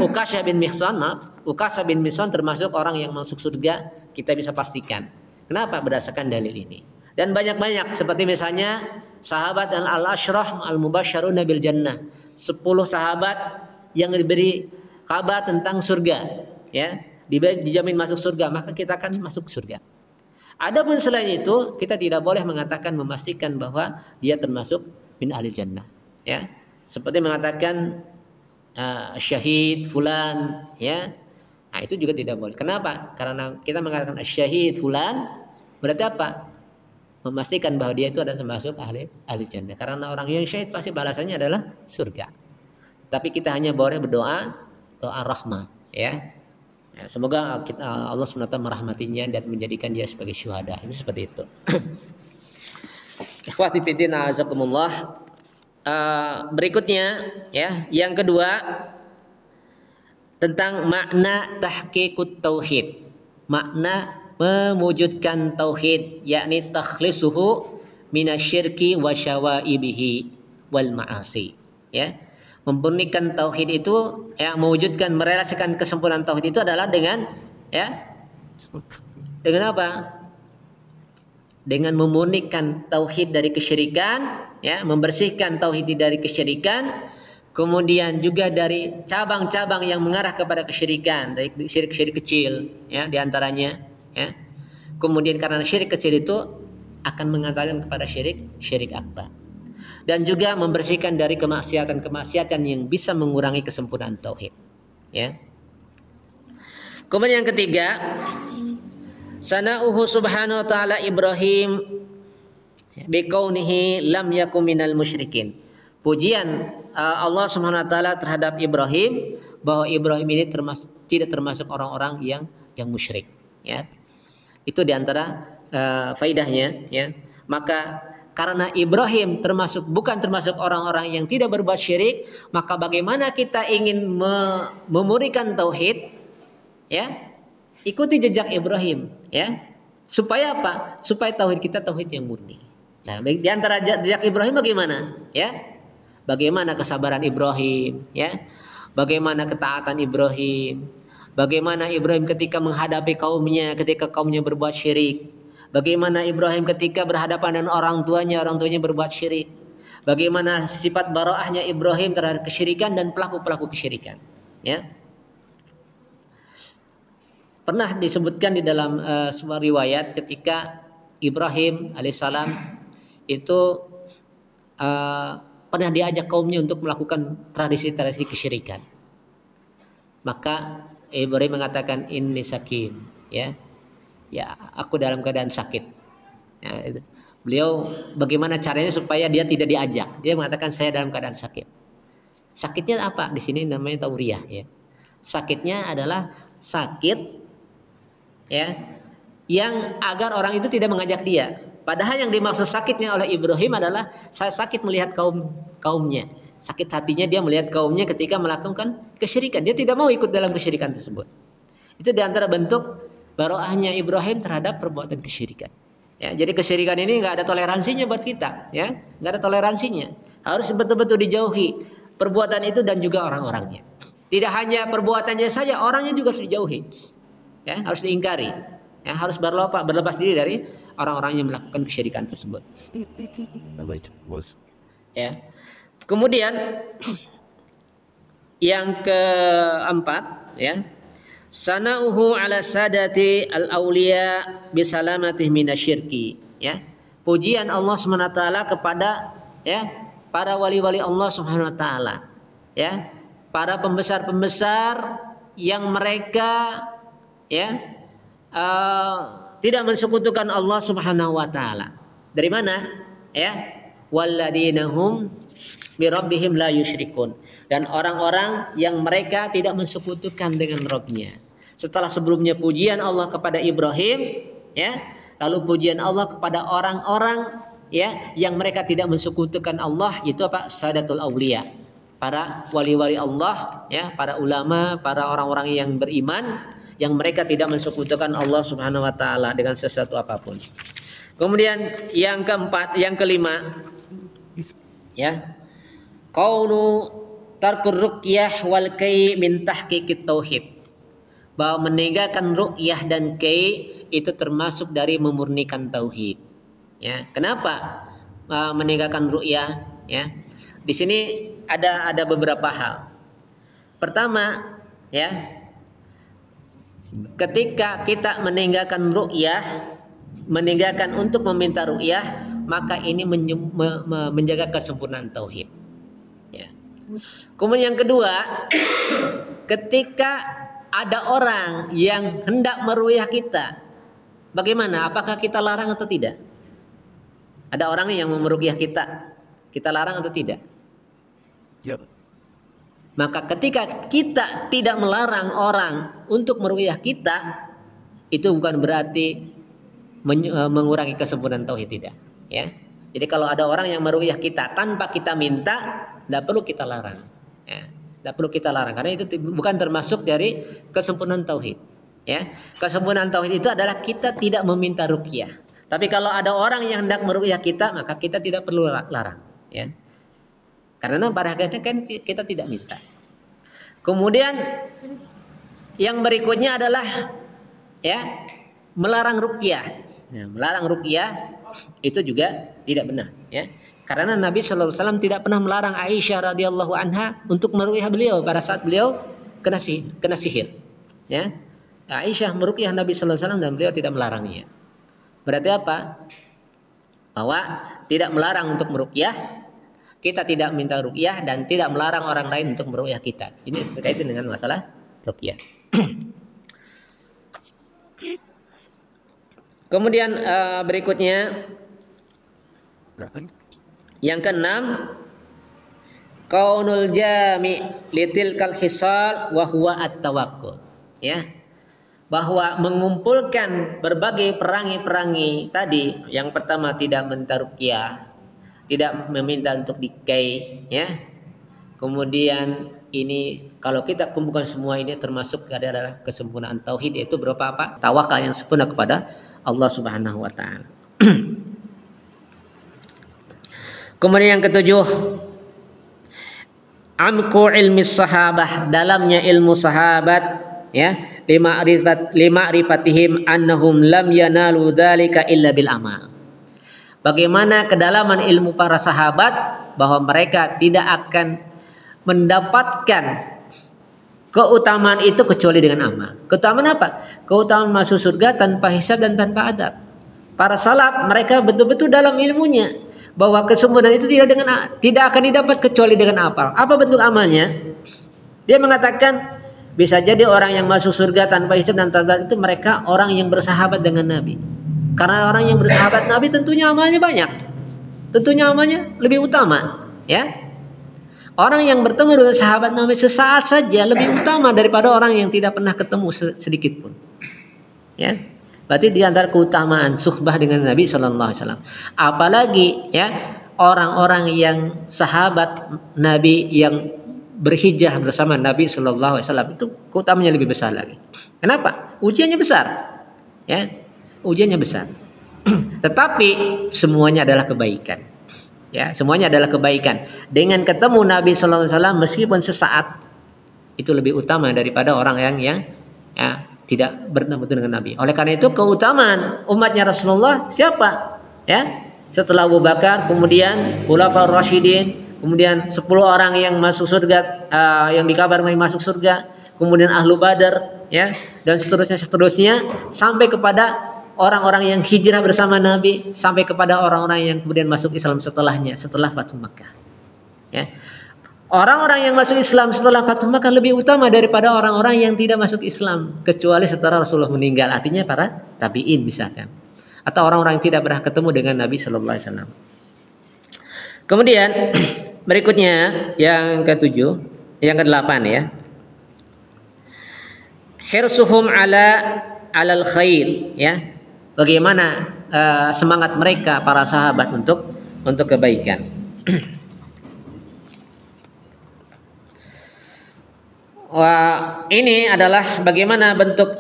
Ukasha bin Mihsan termasuk orang yang masuk surga, kita bisa pastikan. Kenapa? Berdasarkan dalil ini. Dan banyak-banyak seperti misalnya sahabat al-ashrah al-mubasysyaruna bil jannah, 10 sahabat yang diberi kabar tentang surga, ya, dijamin masuk surga, maka kita akan masuk surga. Adapun selain itu, kita tidak boleh mengatakan, memastikan bahwa dia termasuk min ahli jannah, ya. Seperti mengatakan syahid fulan, ya. Nah, itu juga tidak boleh. Kenapa? Karena kita mengatakan syahid fulan berarti apa? Memastikan bahwa dia itu adalah termasuk ahli jannah. Karena orang yang syahid pasti balasannya adalah surga. Tapi kita hanya boleh berdoa, doa rahmah, ya. Ya, semoga Allah SWT merahmatinya dan menjadikan dia sebagai syuhada. Itu seperti itu. Ikhwati fillah azakumullah. Berikutnya ya, yang kedua tentang makna tahqiqut tauhid. Makna mewujudkan tauhid, yakni takhlisuhu minasyirki wa syawaibihi wal ma'asi. Ya. Memurnikan tauhid itu, ya, mewujudkan, merealisasikan kesempurnaan tauhid itu adalah dengan, ya, dengan apa? Dengan memurnikan tauhid dari kesyirikan, ya, membersihkan tauhid dari kesyirikan, kemudian juga dari cabang-cabang yang mengarah kepada kesyirikan, dari syirik-syirik kecil, ya, diantaranya, ya. Kemudian karena syirik kecil itu akan mengantarkan kepada syirik akbar. Dan juga membersihkan dari kemaksiatan-kemaksiatan yang bisa mengurangi kesempurnaan tauhid, ya. Kemudian yang ketiga, sana'uhu subhanahu wa ta'ala Ibrahim biqaunihi lam yakum minal musyrikin. Pujian Allah Subhanahu wa taala terhadap Ibrahim, bahwa Ibrahim ini tidak termasuk orang-orang yang musyrik, ya. Itu diantara faidahnya, ya. Maka karena Ibrahim bukan termasuk orang-orang yang tidak berbuat syirik, maka bagaimana kita ingin memurnikan tauhid, ya, ikuti jejak Ibrahim, ya. Supaya apa? Supaya tauhid kita tauhid yang murni. Nah, di antara jejak Ibrahim bagaimana? Ya. Bagaimana kesabaran Ibrahim, ya. Bagaimana ketaatan Ibrahim. Bagaimana Ibrahim ketika menghadapi kaumnya, ketika kaumnya berbuat syirik. Bagaimana Ibrahim ketika berhadapan dengan orang tuanya berbuat syirik. Bagaimana sifat bara'ahnya Ibrahim terhadap kesyirikan dan pelaku-pelaku kesyirikan, ya. Pernah disebutkan di dalam sebuah riwayat ketika Ibrahim alaihissalam itu pernah diajak kaumnya untuk melakukan tradisi-tradisi kesyirikan. Maka Ibrahim mengatakan inni sakim, ya. Ya, aku dalam keadaan sakit. Ya, itu. Beliau bagaimana caranya supaya dia tidak diajak? Dia mengatakan saya dalam keadaan sakit. Sakitnya apa? Di sini namanya tauriyah, ya. Sakitnya adalah sakit, ya, yang agar orang itu tidak mengajak dia. Padahal yang dimaksud sakitnya oleh Ibrahim adalah saya sakit melihat kaumnya. Sakit hatinya dia melihat kaumnya ketika melakukan kesyirikan. Dia tidak mau ikut dalam kesyirikan tersebut. Itu diantara bentuk baroahnya Ibrahim terhadap perbuatan kesyirikan. Ya, jadi kesyirikan ini nggak ada toleransinya buat kita, ya, nggak ada toleransinya. Harus betul-betul dijauhi perbuatan itu dan juga orang-orangnya. Tidak hanya perbuatannya saja, orangnya juga harus dijauhi, ya, harus diingkari, ya, harus berlepas diri dari orang-orang yang melakukan kesyirikan tersebut. Ya. Kemudian yang keempat, ya, sana'uhu ala sadati al-awliya bisalamatih minasyirki, ya. Pujian Allah SWT kepada, ya, para wali-wali Allah SWT, ya, para pembesar-pembesar yang mereka, ya, tidak mensekutukan Allah Subhanahu wa taala. Dari mana? Ya, walladinahum bi rabbihim la yusyrikun. Dan orang-orang yang mereka tidak mensekutukan dengan Rabbnya. Setelah sebelumnya pujian Allah kepada Ibrahim, ya, lalu pujian Allah kepada orang-orang, ya, yang mereka tidak mensekutukan Allah, itu apa? Sadatul auliya, para wali-wali Allah, ya, para ulama, para orang-orang yang beriman, yang mereka tidak mensekutukan Allah Subhanahu wa taala dengan sesuatu apapun. Kemudian yang keempat, yang kelima, ya, qaulu tarkur ruqyah wal kai min tahqiqit tauhid. Bahwa meninggalkan ruqyah dan kai itu termasuk dari memurnikan tauhid. Ya, kenapa meninggalkan ruqyah, ya? Di sini ada beberapa hal. Pertama, ya, ketika kita meninggalkan ru'yah, meninggalkan untuk meminta ru'yah, maka ini menjaga kesempurnaan tauhid, ya. Kemudian yang kedua, ketika ada orang yang hendak meru'yah kita, bagaimana? Apakah kita larang atau tidak? Ada orang yang meru'yah kita larang atau tidak? Maka ketika kita tidak melarang orang untuk meruqyah kita, itu bukan berarti mengurangi kesempurnaan tauhid, tidak, ya. Jadi kalau ada orang yang meruqyah kita tanpa kita minta, tidak perlu kita larang, ya. Tidak perlu kita larang karena itu bukan termasuk dari kesempurnaan tauhid, ya. Kesempurnaan tauhid itu adalah kita tidak meminta ruqyah. Tapi kalau ada orang yang hendak meruqyah kita, maka kita tidak perlu larang, ya. Karena pada hakikatnya kan kita tidak minta. Kemudian yang berikutnya adalah, ya, melarang ruqyah. Ya, melarang ruqyah itu juga tidak benar, ya. Karena Nabi Shallallahu Alaihi Wasallam tidak pernah melarang Aisyah radhiyallahu anha untuk meruqyah beliau pada saat beliau kena sihir, ya. Aisyah meruqyah Nabi Shallallahu Alaihi Wasallam dan beliau tidak melarangnya. Berarti apa? Bahwa tidak melarang untuk meruqyah, kita tidak minta ruqyah, dan tidak melarang orang lain untuk meruqyah kita. Ini terkait dengan masalah ruqyah. Kemudian berikutnya yang keenam, kaunul jami litilkal khisal wa huwa at-tawakkul, ya. Bahwa mengumpulkan berbagai perangi-perangi tadi, yang pertama tidak minta ruqyah, tidak meminta untuk dikai, ya. Kemudian ini kalau kita kumpulkan semua ini termasuk adalah kesempurnaan tauhid, yaitu berupa apa? Tawakal yang sempurna kepada Allah Subhanahu wa taala. Kemudian yang ketujuh, amku ilmi sahabah, dalamnya ilmu sahabat, ya, lima'rifatihim annahum lam yanalu dzalika illa bil amal. Bagaimana kedalaman ilmu para sahabat bahwa mereka tidak akan mendapatkan keutamaan itu kecuali dengan amal. Keutamaan apa? Keutamaan masuk surga tanpa hisab dan tanpa adab. Para salaf mereka betul-betul dalam ilmunya bahwa kesempurnaan itu tidak akan didapat kecuali dengan amal. Apa bentuk amalnya? Dia mengatakan bisa jadi orang yang masuk surga tanpa hisab dan tanpa adab itu mereka orang yang bersahabat dengan Nabi. Karena orang yang bersahabat Nabi tentunya amalnya banyak, tentunya amalnya lebih utama, ya. Orang yang bertemu dengan sahabat Nabi sesaat saja lebih utama daripada orang yang tidak pernah ketemu sedikit pun, ya. Berarti di antara keutamaan suhbah dengan Nabi Sallallahu Alaihi Wasallam, apalagi, ya, orang-orang yang sahabat Nabi yang berhijrah bersama Nabi Sallallahu Alaihi Wasallam itu keutamaannya lebih besar lagi. Kenapa? Ujiannya besar, ya. Ujiannya besar. Tetapi semuanya adalah kebaikan. Ya, semuanya adalah kebaikan. Dengan ketemu Nabi sallallahu alaihi wasallam meskipun sesaat, itu lebih utama daripada orang yang ya, tidak bertemu dengan Nabi. Oleh karena itu keutamaan umatnya Rasulullah siapa? Ya, setelah Abu Bakar, kemudian Khulafaur Rasyidin, kemudian 10 orang yang masuk surga, yang dikabarkan masuk surga, kemudian Ahlu Badar, ya, dan seterusnya sampai kepada orang-orang yang hijrah bersama Nabi, sampai kepada orang-orang yang kemudian masuk Islam setelahnya, setelah Fathu Makkah, ya. Orang-orang yang masuk Islam setelah Fathu Makkah lebih utama daripada orang-orang yang tidak masuk Islam kecuali setelah Rasulullah meninggal, artinya para tabi'in misalkan, atau orang-orang yang tidak pernah ketemu dengan Nabi sallallahu alaihi wasallam. Kemudian berikutnya yang ke-7, yang ke-8, ya. Hirsuhum alal khair, ya. Bagaimana semangat mereka para sahabat untuk kebaikan. Wah, ini adalah bagaimana bentuk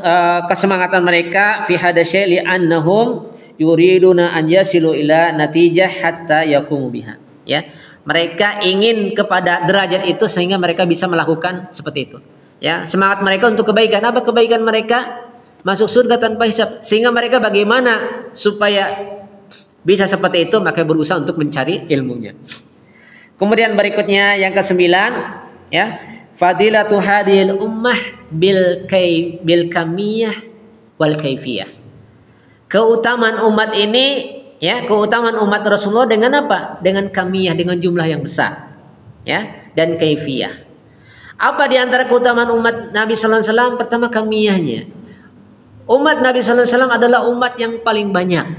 kesemangatan mereka fi hadasy li annahum yuriduna an yasilu ila natijah hatta yaqumu biha, ya. Mereka ingin kepada derajat itu sehingga mereka bisa melakukan seperti itu, ya. Semangat mereka untuk kebaikan. Apa kebaikan mereka? Masuk surga tanpa hisab. Sehingga mereka bagaimana supaya bisa seperti itu, maka berusaha untuk mencari ilmunya. Kemudian berikutnya yang ke-9, ya, fadilatu hadhil ummah bil kamiyah wal kaifiyah. Keutamaan umat ini, ya, keutamaan umat Rasulullah dengan apa? Dengan kamiyah, dengan jumlah yang besar, ya, dan kaifiyah. Apa di antara keutamaan umat Nabi sallallahu alaihi wasallam? Pertama, kamiyahnya. Umat Nabi sallallahu alaihi wasallam adalah umat yang paling banyak,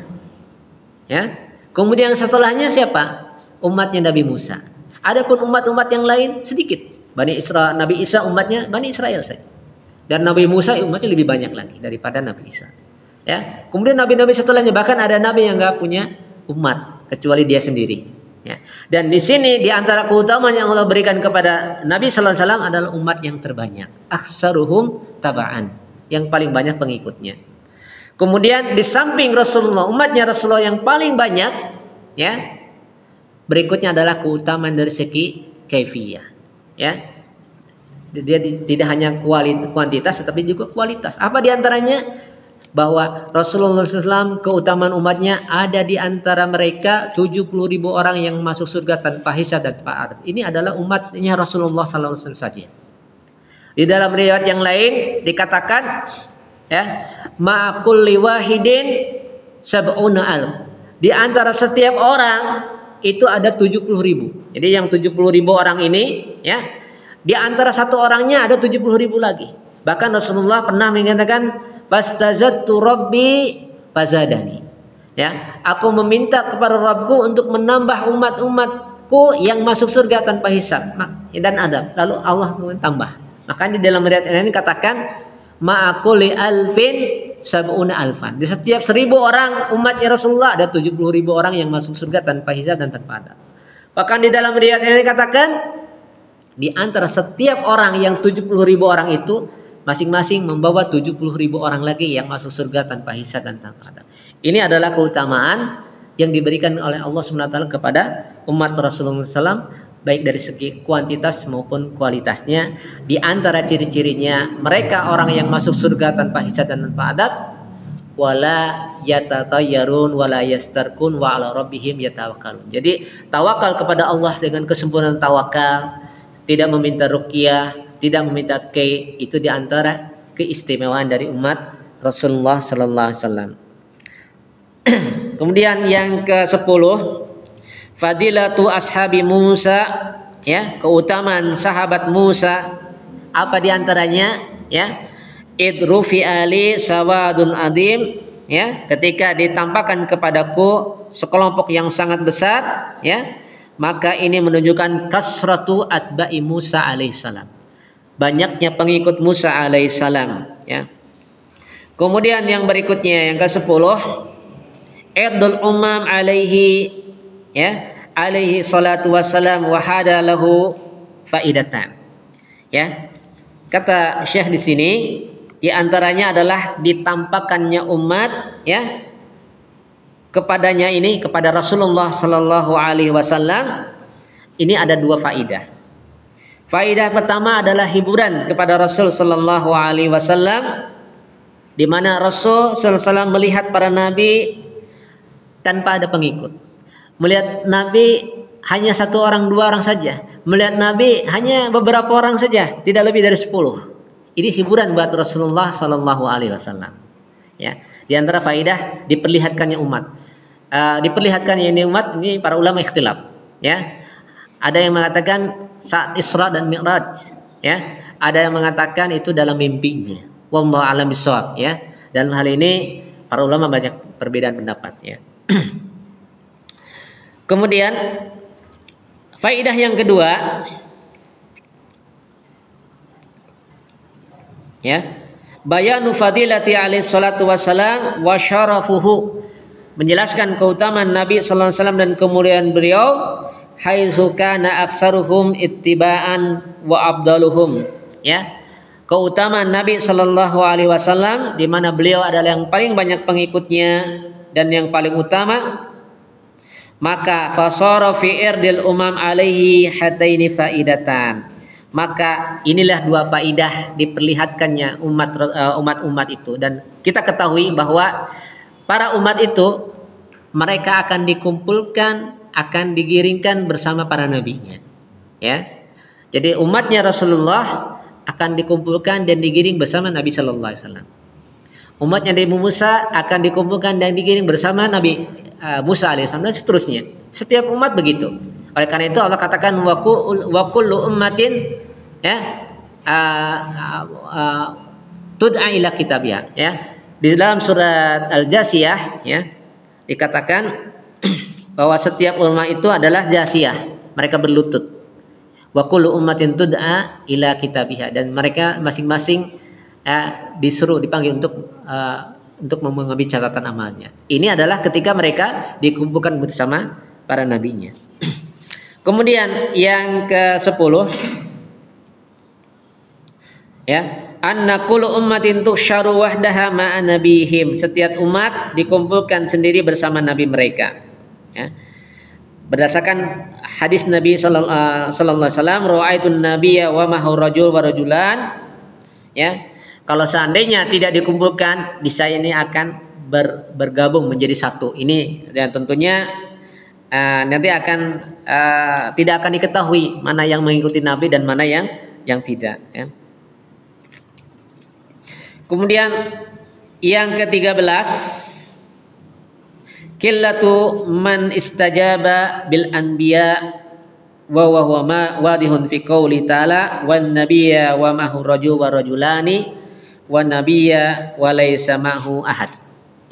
ya. Kemudian setelahnya siapa? Umatnya Nabi Musa. Adapun umat-umat yang lain sedikit. Nabi Isa umatnya Bani Israel saja. Dan Nabi Musa umatnya lebih banyak lagi daripada Nabi Isa. Ya. Kemudian nabi-nabi setelahnya, bahkan ada nabi yang enggak punya umat kecuali dia sendiri. Ya. Dan di sini di antara keutamaan yang Allah berikan kepada Nabi sallallahu alaihi wasallam adalah umat yang terbanyak. Aktsaruhum taba'an, yang paling banyak pengikutnya. Kemudian di samping Rasulullah, umatnya Rasulullah yang paling banyak, ya. Berikutnya adalah keutamaan dari segi kaifiyah. Ya. Dia tidak hanya kuantitas tetapi juga kualitas. Apa di antaranya? Bahwa Rasulullah SAW keutamaan umatnya ada di antara mereka 70.000 orang yang masuk surga tanpa hisab dan tanpa adab. Ini adalah umatnya Rasulullah SAW saja. Di dalam riwayat yang lain dikatakan, ya, ma'akulli wahidin sab'una alf. Di antara setiap orang itu ada 70.000. Jadi yang 70.000 orang ini, ya, di antara satu orangnya ada 70.000 lagi. Bahkan Rasulullah pernah mengatakan, fastazadtu rabbi fazadani. Ya, aku meminta kepada Rabbku untuk menambah umat-umatku yang masuk surga tanpa hisab dan adab. Lalu Allah tambah. Maka di dalam riwayat ini katakan ma'akuli alfin sab'una alfan. Di setiap 1.000 orang umatnya Rasulullah ada 70.000 orang yang masuk surga tanpa hisab dan tanpa adab. Bahkan di dalam riwayat ini katakan di antara setiap orang yang 70.000 orang itu masing-masing membawa 70.000 orang lagi yang masuk surga tanpa hisab dan tanpa adab. Ini adalah keutamaan yang diberikan oleh Allah SWT kepada umat Rasulullah SAW, baik dari segi kuantitas maupun kualitasnya. Di antara ciri-cirinya, mereka orang yang masuk surga tanpa hisab dan tanpa adab, wala yatatayyarun wala yastarkun wa ala rabbihim yatawakkalun. Jadi tawakal kepada Allah dengan kesempurnaan tawakal, tidak meminta ruqyah, tidak meminta kei, itu diantara keistimewaan dari umat Rasulullah Sallallahu Alaihi Wasallam. Kemudian yang ke-10, fadilatu ashabi Musa, ya, keutamaan sahabat Musa. Apa diantaranya? Ya, idrufi ali sawadun adim, ya, ketika ditampakkan kepadaku sekelompok yang sangat besar, ya, maka ini menunjukkan kasratu atba'i Musa alaihissalam, banyaknya pengikut Musa alaihissalam, ya. Kemudian yang berikutnya yang ke-10, irdul umam alaihi, ya, alaihi salatu wassalam wa hada lahu faidatan. Ya. Kata Syekh di sini, di antaranya adalah ditampakkannya umat, ya, kepadanya ini, kepada Rasulullah sallallahu alaihi wasallam, ini ada 2 faidah. Faidah pertama adalah hiburan kepada Rasul sallallahu alaihi wasallam, di mana Rasul sallallahu alaihi wasallam melihat para nabi tanpa ada pengikut. Melihat nabi hanya 1 orang, 2 orang saja. Melihat nabi hanya beberapa orang saja, tidak lebih dari 10. Ini hiburan buat Rasulullah sallallahu alaihi wasallam. Ya, di antara faidah diperlihatkannya umat. Diperlihatkannya ini umat, ini para ulama ikhtilaf, ya. Ada yang mengatakan saat Isra dan Mi'raj, ya. Ada yang mengatakan itu dalam mimpinya. Wallahu a'lam bishawab, ya. Dalam hal ini para ulama banyak perbedaan pendapat, ya. Kemudian faidah yang kedua, ya, bayanu fadilati alaihi salatu wassalam wa syarafuhu, menjelaskan keutamaan Nabi sallallahu alaihi wasallam dan kemuliaan beliau, haitsu kana aktsaruhum ittiba'an wa afdaluhum, ya, keutamaan Nabi sallallahu alaihi wasallam di mana beliau adalah yang paling banyak pengikutnya dan yang paling utama. Maka fasara fi irdil umam alaihi hataini faidatan, maka inilah 2 faidah diperlihatkannya umat-umat itu. Dan kita ketahui bahwa para umat itu mereka akan dikumpulkan, akan digiringkan bersama para nabinya, ya. Jadi umatnya Rasulullah akan dikumpulkan dan digiring bersama Nabi sallallahu alaihi wasallam. Umatnya Nabi Musa akan dikumpulkan dan digiring bersama Nabi Musa alaihissalam, dan seterusnya. Setiap umat begitu. Oleh karena itu Allah katakan wa kullu ummatin, ya, tud'a ila kitabiha, ya. Di dalam surat Al-Jasiyah, ya, dikatakan bahwa setiap ulama itu adalah jasiyah, mereka berlutut, Wa kullu ummatin tud'a ila kitabiha, dan mereka masing-masing disuruh dipanggil untuk mengambil catatan amalnya. Ini adalah ketika mereka dikumpulkan bersama para nabinya. Kemudian yang ke-10 ya, anna kullu ummatin tusyharu wahdaha ma'a nabihim. Setiap umat dikumpulkan sendiri bersama nabi mereka. Ya. Berdasarkan hadis Nabi sallallahu alaihi wasallam, ra'aitun nabiyya wa mahu rajul wa rajulan. Ya. Kalau seandainya tidak dikumpulkan, niscaya ini akan bergabung menjadi satu. Ini ya, tentunya nanti akan tidak akan diketahui mana yang mengikuti Nabi dan mana yang tidak. Ya. Kemudian yang ke-13, qillatu man istajaba bil anbiya wa huwa ma wadihun fi qouli ta'ala wan nabiyya wa mahu rajul wa rajulani wan nabiyya wa laisa ma'hu ahad.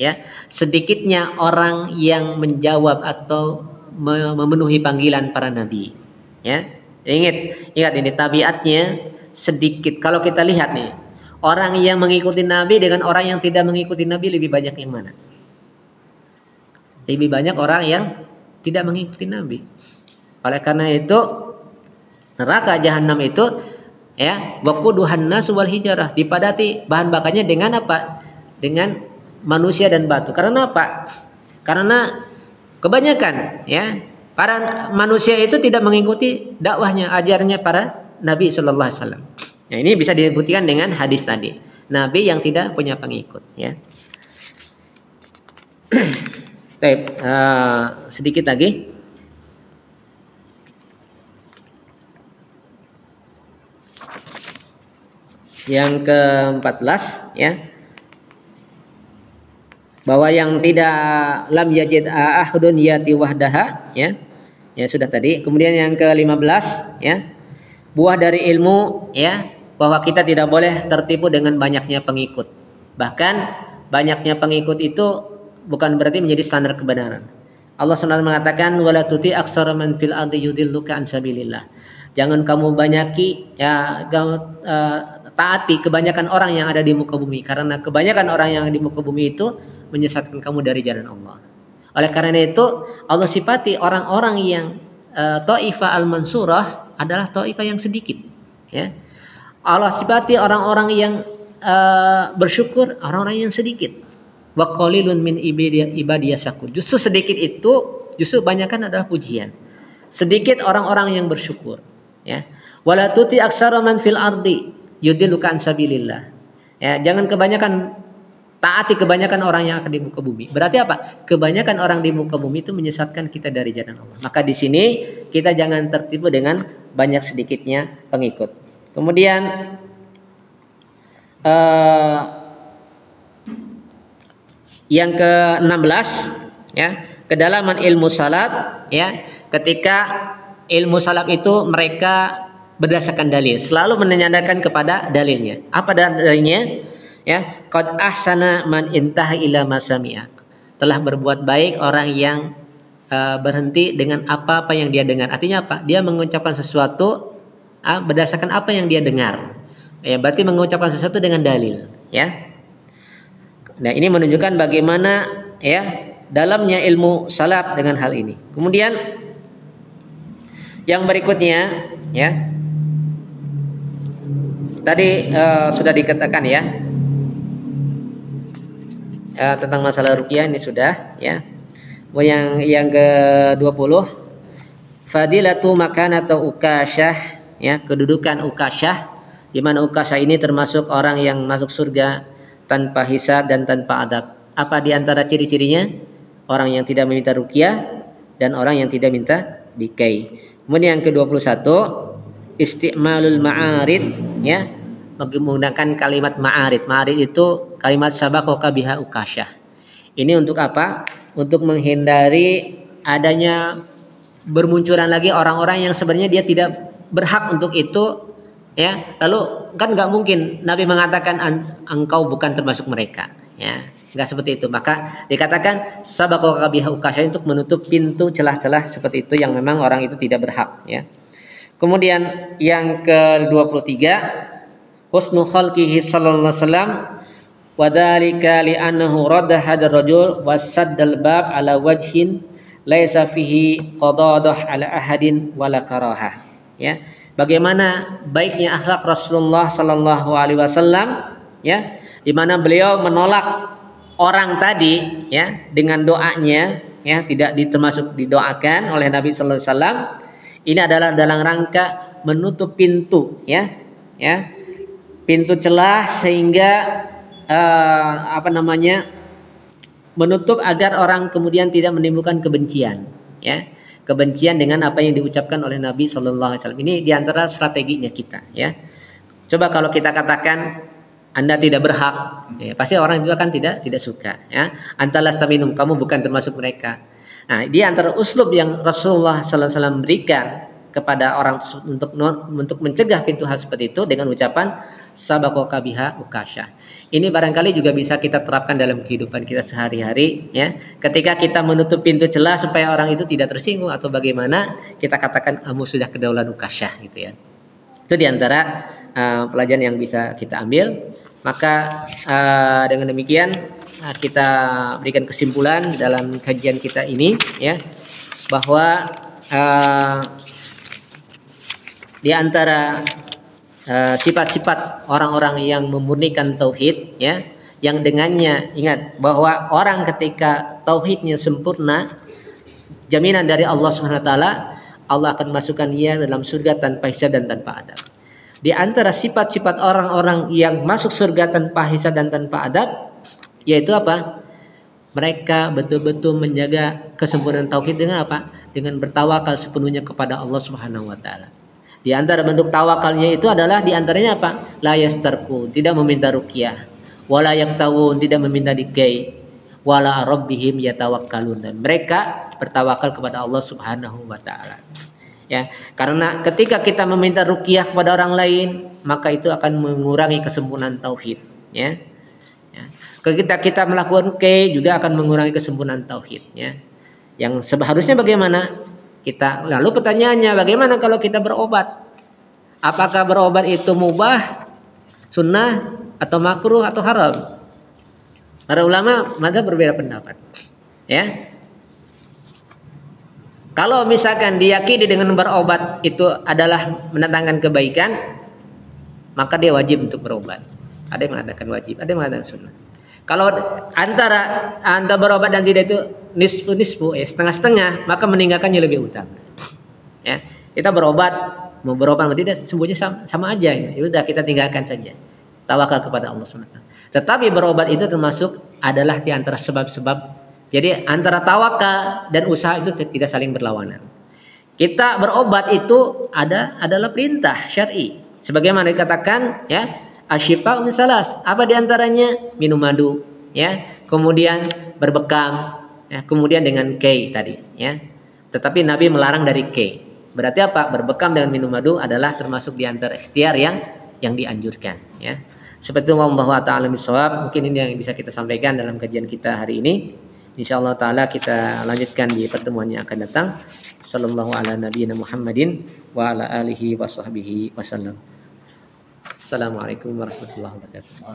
Ya, sedikitnya orang yang menjawab atau memenuhi panggilan para nabi. Ya, ingat ini tabiatnya sedikit. Kalau kita lihat nih, orang yang mengikuti nabi dengan orang yang tidak mengikuti nabi, lebih banyak yang mana? Lebih banyak orang yang tidak mengikuti nabi. Oleh karena itu neraka jahanam itu ya waquduhan nas wal hijarah, dipadati bahan bakarnya dengan apa? Dengan manusia dan batu. Karena apa? Karena kebanyakan ya para manusia itu tidak mengikuti dakwahnya, ajarnya para nabi sallallahu alaihi wasallam. Nah, ini bisa dibuktikan dengan hadis tadi. Nabi yang tidak punya pengikut ya. Baik, sedikit lagi. Yang ke-14 ya. Bahwa yang tidak lam yajid ahadun yati wahdaha ya. Ya sudah tadi. Kemudian yang ke-15 ya. Buah dari ilmu ya, bahwa kita tidak boleh tertipu dengan banyaknya pengikut. Bahkan banyaknya pengikut itu bukan berarti menjadi standar kebenaran. Allah SWT mengatakan wala tuti aksara man fil ardi yudilluka an sabilillah. Jangan kamu banyaki ya, taati kebanyakan orang yang ada di muka bumi, karena kebanyakan orang yang di muka bumi itu menyesatkan kamu dari jalan Allah. Oleh karena itu Allah sifati orang-orang yang Taifah al-Mansurah adalah Taifah yang sedikit ya. Allah sifati orang-orang yang bersyukur orang-orang yang sedikit. Wa qalilun min ibadiyas syakur. Justru sedikit itu justru banyakkan adalah pujian. Sedikit orang-orang yang bersyukur ya. Wala tuti aksara man fil ardi yudilluka an sabilillah. Ya, jangan kebanyakan taati kebanyakan orang yang akan di muka bumi. Berarti apa? Kebanyakan orang di muka bumi itu menyesatkan kita dari jalan Allah. Maka di sini kita jangan tertipu dengan banyak sedikitnya pengikut. Kemudian yang ke-16 ya, kedalaman ilmu salaf ya. Ketika ilmu salaf itu mereka berdasarkan dalil, selalu menanyakan kepada dalilnya. Apa dalilnya? Ya, qad ahsana man intaha ila masami'a. Telah berbuat baik orang yang berhenti dengan apa-apa yang dia dengar. Artinya apa? Dia mengucapkan sesuatu berdasarkan apa yang dia dengar. Ya, berarti mengucapkan sesuatu dengan dalil, ya. Nah, ini menunjukkan bagaimana ya dalamnya ilmu salaf dengan hal ini. Kemudian yang berikutnya ya. Tadi sudah dikatakan ya. Tentang masalah ruqyah ini sudah ya. Yang ke-20 fadilatu makanatu ukasyah ya, kedudukan ukasyah, di mana ukasyah ini termasuk orang yang masuk surga tanpa hisab dan tanpa adab. Apa di antara ciri-cirinya? Orang yang tidak meminta ruqyah dan orang yang tidak minta dikai. Kemudian yang ke-21 isti'malul ma'arid ya, menggunakan kalimat ma'arid. Ma'arid itu kalimat sabaqaka biha ukasyah. Ini untuk apa? Untuk menghindari adanya bermunculan lagi orang-orang yang sebenarnya dia tidak berhak untuk itu ya. Lalu kan nggak mungkin Nabi mengatakan engkau bukan termasuk mereka ya. Nggak seperti itu. Maka dikatakan sabaqaka biha ukasyah untuk menutup pintu celah-celah seperti itu yang memang orang itu tidak berhak ya. Kemudian yang ke-23, husnu khalqihi sallallahu alaihi wasallam wa dzalika li'annahu radda hadar rajul wasaddal bab ala wajhin laisa fihi qadadah ala ahadin wala karahah. Ya, bagaimana baiknya akhlak Rasulullah sallallahu alaihi wasallam, ya, di mana beliau menolak orang tadi, ya, dengan doanya, ya, tidak termasuk didoakan oleh Nabi sallallahu alaihi wasallam. Ini adalah dalam rangka menutup pintu, ya, ya, pintu celah sehingga menutup agar orang kemudian tidak menimbulkan kebencian, ya, kebencian dengan apa yang diucapkan oleh Nabi Shallallahu Alaihi Wasallam. Ini diantara strateginya kita, ya. Coba kalau kita katakan Anda tidak berhak, ya, pasti orang juga kan tidak suka, ya. Anta lasta minum, kamu bukan termasuk mereka. Nah, di antara uslub yang Rasulullah Sallallahu Alaihi Wasallam berikan kepada orang untuk mencegah pintu hal seperti itu dengan ucapan sabaqaka biha ukasha. Ini barangkali juga bisa kita terapkan dalam kehidupan kita sehari-hari, ya. Ketika kita menutup pintu celah supaya orang itu tidak tersinggung atau bagaimana, kita katakan kamu sudah kedaulan ukasha, gitu, ya. Itu diantara pelajaran yang bisa kita ambil. Maka dengan demikian kita berikan kesimpulan dalam kajian kita ini, ya, bahwa di antara sifat-sifat orang-orang yang memurnikan tauhid, ya, yang dengannya ingat bahwa orang ketika tauhidnya sempurna, jaminan dari Allah Subhanahu wa taala, Allah akan masukkan ia dalam surga tanpa hisab dan tanpa adab. Di antara sifat-sifat orang-orang yang masuk surga tanpa hisab dan tanpa adab, yaitu apa? Mereka betul-betul menjaga kesempurnaan tauhid dengan apa? Dengan bertawakal sepenuhnya kepada Allah Subhanahu wa taala. Di antara bentuk tawakalnya itu adalah di antaranya apa? La yastarku, tidak meminta ruqyah, wala yaktawun, tidak meminta dikai, wala rabbihim yatawakkalun, dan mereka bertawakal kepada Allah Subhanahu wa taala. Ya, karena ketika kita meminta ruqyah kepada orang lain, maka itu akan mengurangi kesempurnaan tauhid, ya. Ya. Ketika kita melakukan ruqyah juga akan mengurangi kesempurnaan tauhid, ya. Yang seharusnya bagaimana? Kita lalu pertanyaannya, bagaimana kalau kita berobat? Apakah berobat itu mubah, sunnah, atau makruh, atau haram? Para ulama madzhab berbeda pendapat, ya. Kalau misalkan diyakini dengan berobat itu adalah mendatangkan kebaikan, maka dia wajib untuk berobat. Ada yang mengatakan wajib, ada yang mengatakan sunnah. Kalau antara berobat dan tidak itu nisfu, setengah-setengah, maka meninggalkannya lebih utama. Ya, kita berobat, mau berobat atau tidak, semuanya sama aja. Ya udah, kita tinggalkan saja. Tawakal kepada Allah SWT. Tetapi berobat itu termasuk adalah di antara sebab-sebab. Jadi antara tawakal dan usaha itu tidak saling berlawanan. Kita berobat itu adalah perintah syar'i. Sebagaimana dikatakan, ya, asyifa salas. Apa diantaranya? Minum madu, ya. Kemudian berbekam, ya. Kemudian dengan kei tadi, ya. Tetapi Nabi melarang dari kei. Berarti apa? Berbekam dengan minum madu adalah termasuk di antara ikhtiar yang dianjurkan, ya. Seperti itu, wallahu ta'ala bishawab. Mungkin ini yang bisa kita sampaikan dalam kajian kita hari ini. Insyaallah taala kita lanjutkan di pertemuan yang akan datang. Sallallahu ala nabiyina Muhammadin wa ala alihi wa sahbihi wasallam. Assalamualaikum warahmatullahi wabarakatuh.